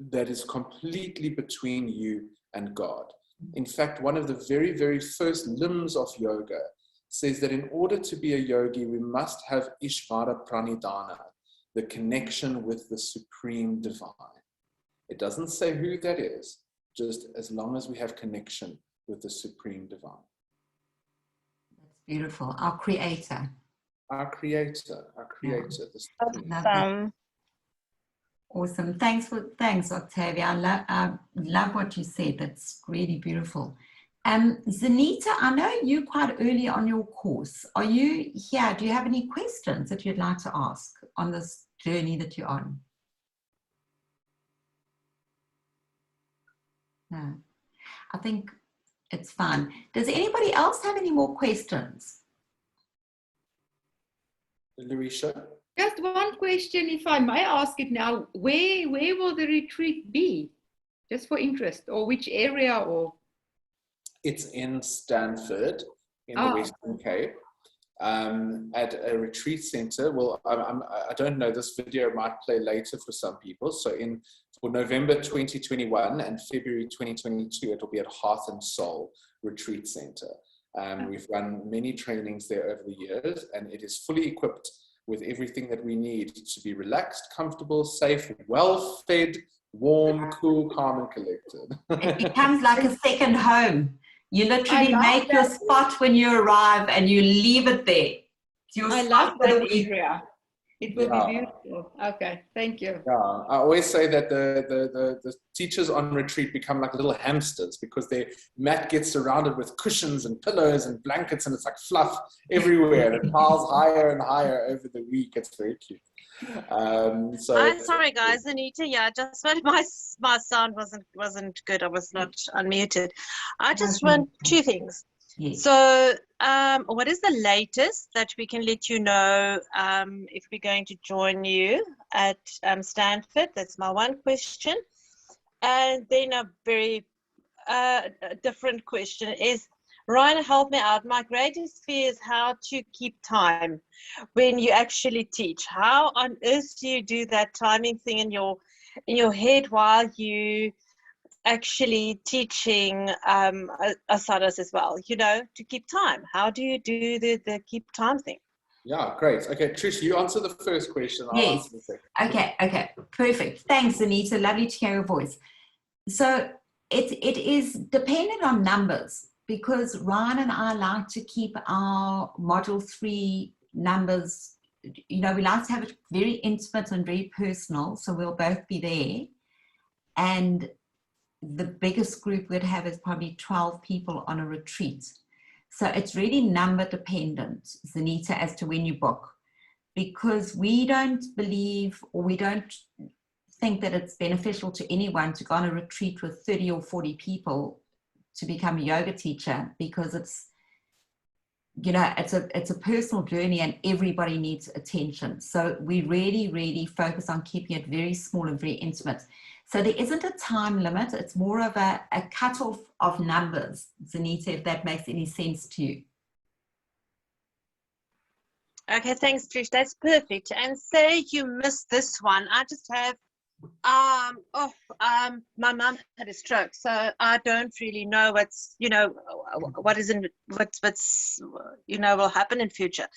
that is completely between you and God. In fact, one of the very, very first limbs of yoga says that in order to be a yogi, we must have Ishvara Pranidhana, the connection with the Supreme Divine. It doesn't say who that is, just as long as we have connection with the Supreme Divine. That's beautiful. Our Creator. Our Creator. Awesome. Thanks, Octavia. I love what you said. That's really beautiful. Zanita, I know you're quite early on your course. Are you here? Do you have any questions that you'd like to ask on this journey that you're on? No, I think it's fine. Does anybody else have any more questions? Luisha? Just one question, if I may ask it now. Where will the retreat be? Just for interest, or which area? Or It's in Stanford, in the Western Cape, at a retreat center. Well, I don't know, this video might play later for some people. So for November 2021 and February 2022, it will be at Heart and Soul Retreat Center. We've run many trainings there over the years, and it is fully equipped with everything that we need to be relaxed, comfortable, safe, well-fed, warm, cool, calm, and collected. It becomes like a second home. You literally make your spot when you arrive and you leave it there. I love that area. It will be beautiful. Okay, thank you. Yeah, I always say that the teachers on retreat become like little hamsters because their mat gets surrounded with cushions and pillows and blankets, and it's like fluff everywhere. It piles higher and higher over the week. It's very cute. I'm sorry, guys. Anita, yeah, just when my sound wasn't good. I was not unmuted. I just want two things. Yes. So, what is the latest that we can let you know if we're going to join you at Stanford? That's my one question. And then a very different question is, Ryan, help me out. My greatest fear is how to keep time when you actually teach. How on earth do you do that timing thing in your head while you actually teaching asanas as well, you know, to keep time? How do you do the keep time thing? Yeah, great. Okay, Trish, you answer the first question. I'll Yes. answer the second. Okay, perfect. Thanks, Anita. Lovely to hear your voice. So it is dependent on numbers, because Ryan and I like to keep our module 3 numbers, you know, we like to have it very intimate and very personal, so we'll both be there. And the biggest group we'd have is probably 12 people on a retreat. So it's really number dependent, Zanita, as to when you book, because we don't believe, or we don't think that it's beneficial to anyone to go on a retreat with 30 or 40 people to become a yoga teacher, because it's, you know, it's a personal journey and everybody needs attention. So we really focus on keeping it very small and very intimate. So there isn't a time limit. It's more of a cutoff of numbers, Zanita, if that makes any sense to you. Okay, thanks, Trish. That's perfect. And say you missed this one. I just have my mum had a stroke, so I don't really know what's, you know, what's you know, will happen in future.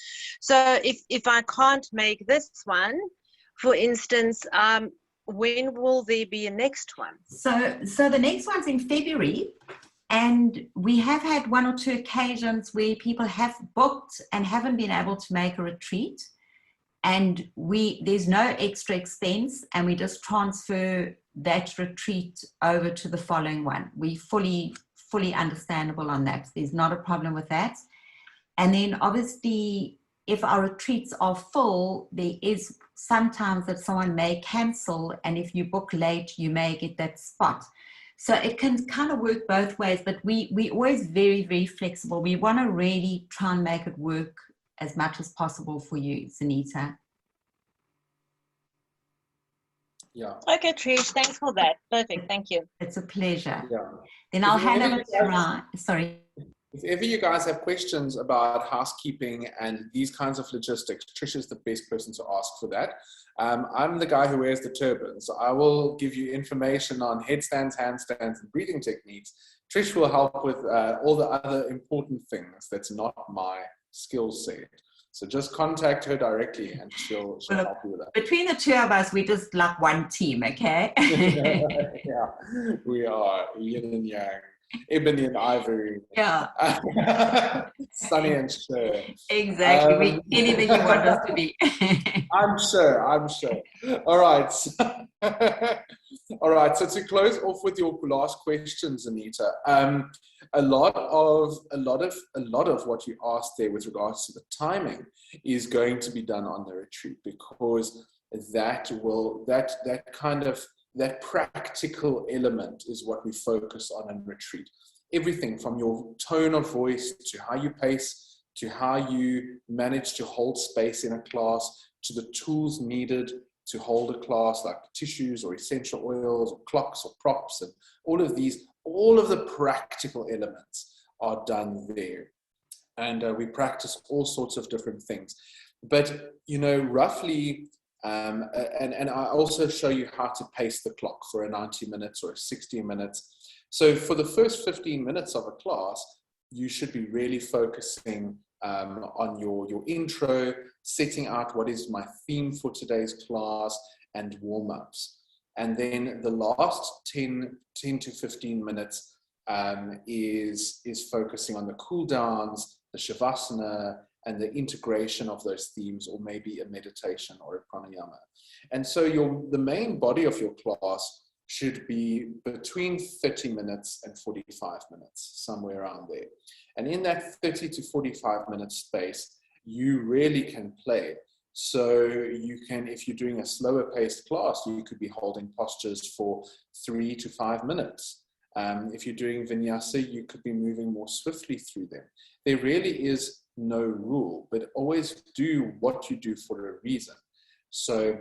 So if I can't make this one, for instance, when will there be a next one? So the next one's in February, and we have had 1 or 2 occasions where people have booked and haven't been able to make a retreat. And there's no extra expense, and we just transfer that retreat over to the following one. We fully understandable on that. There's not a problem with that. And then obviously, if our retreats are full, there is sometimes that someone may cancel, and if you book late, you may get that spot. So it can kind of work both ways, but we always very flexible. We want to really try and make it work as much as possible for you, Zanita. Yeah. Okay, Trish, thanks for that. Perfect, thank you. It's a pleasure. Yeah. Then I'll hand over to Ryan. Sorry. If ever you guys have questions about housekeeping and these kinds of logistics, Trish is the best person to ask for that. I'm the guy who wears the turban, so I will give you information on headstands, handstands, and breathing techniques. Trish will help with all the other important things. That's not my skill set. So just contact her directly and she'll help you with that. Between the two of us, we just like one team, okay? Yeah, we are yin and yang, ebony and ivory. Yeah. Sunny and Cher. Exactly. Anything you want us to be. I'm sure. All right. All right. So to close off with your last questions, Anita, a lot of what you asked there with regards to the timing is going to be done on the retreat, because that practical element is what we focus on in retreat. Everything from your tone of voice to how you pace, to how you manage to hold space in a class, to the tools needed to hold a class, like tissues or essential oils or clocks or props, and all of the practical elements are done there. And we practice all sorts of different things. But, you know, roughly, and I also show you how to pace the clock for a 90 minutes or a 60 minutes. So for the first 15 minutes of a class, you should be really focusing on your intro, setting out what is my theme for today's class, and warm-ups. And then the last 10 to 15 minutes is focusing on the cool downs, the shavasana, and the integration of those themes, or maybe a meditation or a pranayama. And so the main body of your class should be between 30 minutes and 45 minutes, somewhere around there. And in that 30 to 45 minute space, you really can play. So you can, if you're doing a slower paced class, you could be holding postures for 3 to 5 minutes. If you're doing Vinyasa, you could be moving more swiftly through them. There really is no rule, but always do what you do for a reason. So,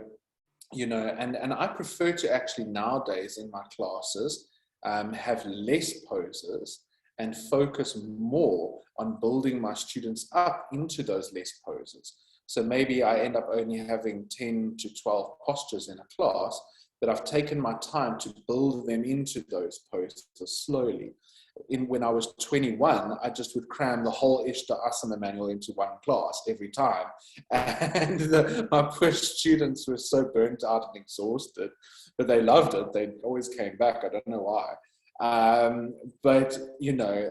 you know, and I prefer to actually nowadays in my classes have less poses and focus more on building my students up into those less poses. So maybe I end up only having 10 to 12 postures in a class, but I've taken my time to build them into those poses slowly. When I was 21, I just would cram the whole ISHTA asana manual into one class every time. And my poor students were so burnt out and exhausted, but they loved it. They always came back. I don't know why. But, you know,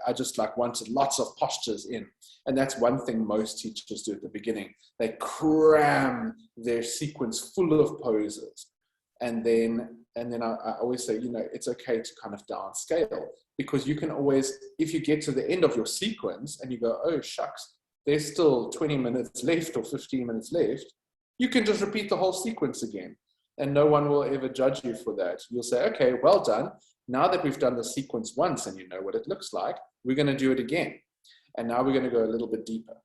I just like wanted lots of postures in. And that's one thing most teachers do at the beginning. They cram their sequence full of poses. And then I always say, you know, it's okay to kind of downscale, because you can always, if you get to the end of your sequence and you go, oh shucks, there's still 20 minutes left or 15 minutes left, you can just repeat the whole sequence again. And no one will ever judge you for that. You'll say, okay, well done. Now that we've done the sequence once and you know what it looks like, we're going to do it again. And now we're going to go a little bit deeper.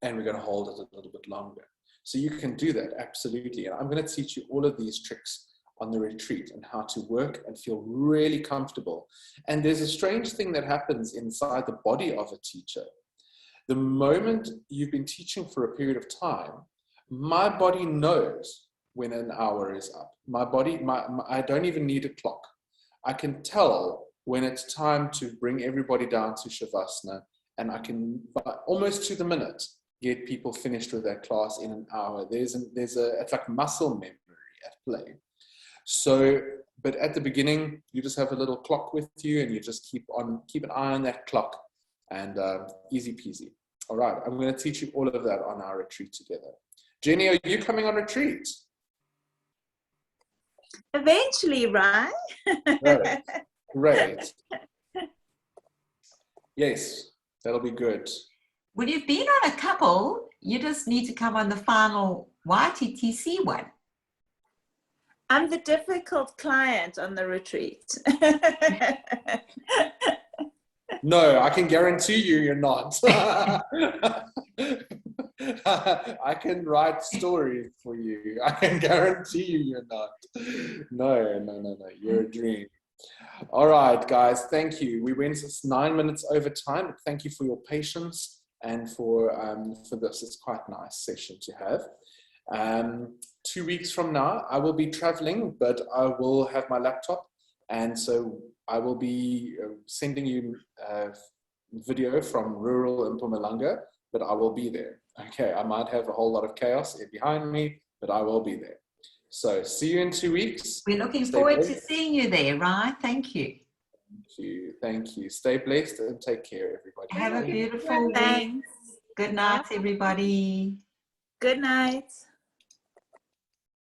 And we're going to hold it a little bit longer. So you can do that, absolutely. And I'm going to teach you all of these tricks on the retreat and how to work and feel really comfortable. And there's a strange thing that happens inside the body of a teacher. The moment you've been teaching for a period of time, my body knows when an hour is up. My body, I don't even need a clock. I can tell when it's time to bring everybody down to Shavasana, and I can, almost to the minute, get people finished with their class in an hour. It's like muscle memory at play. So, but at the beginning, you just have a little clock with you, and you just keep an eye on that clock, and easy peasy. All right, I'm going to teach you all of that on our retreat together. Jenny, are you coming on retreat? Eventually, right? Great. Yes, that'll be good. Well, you've been on a couple. You just need to come on the final YTTC one. I'm the difficult client on the retreat. No, I can guarantee you're not. I can write stories for you. I can guarantee you're not. No. You're a dream. All right, guys, thank you. We went 9 minutes over time, but thank you for your patience and for this. It's quite a nice session to have. 2 weeks from now, I will be traveling, but I will have my laptop. And so I will be sending you a video from rural Mpumalanga, but I will be there. Okay, I might have a whole lot of chaos behind me, but I will be there. So see you in 2 weeks. We're looking forward to seeing you there, right? Thank you. Thank you. Stay blessed and take care, everybody. Have a beautiful week. Good night, everybody. Good night.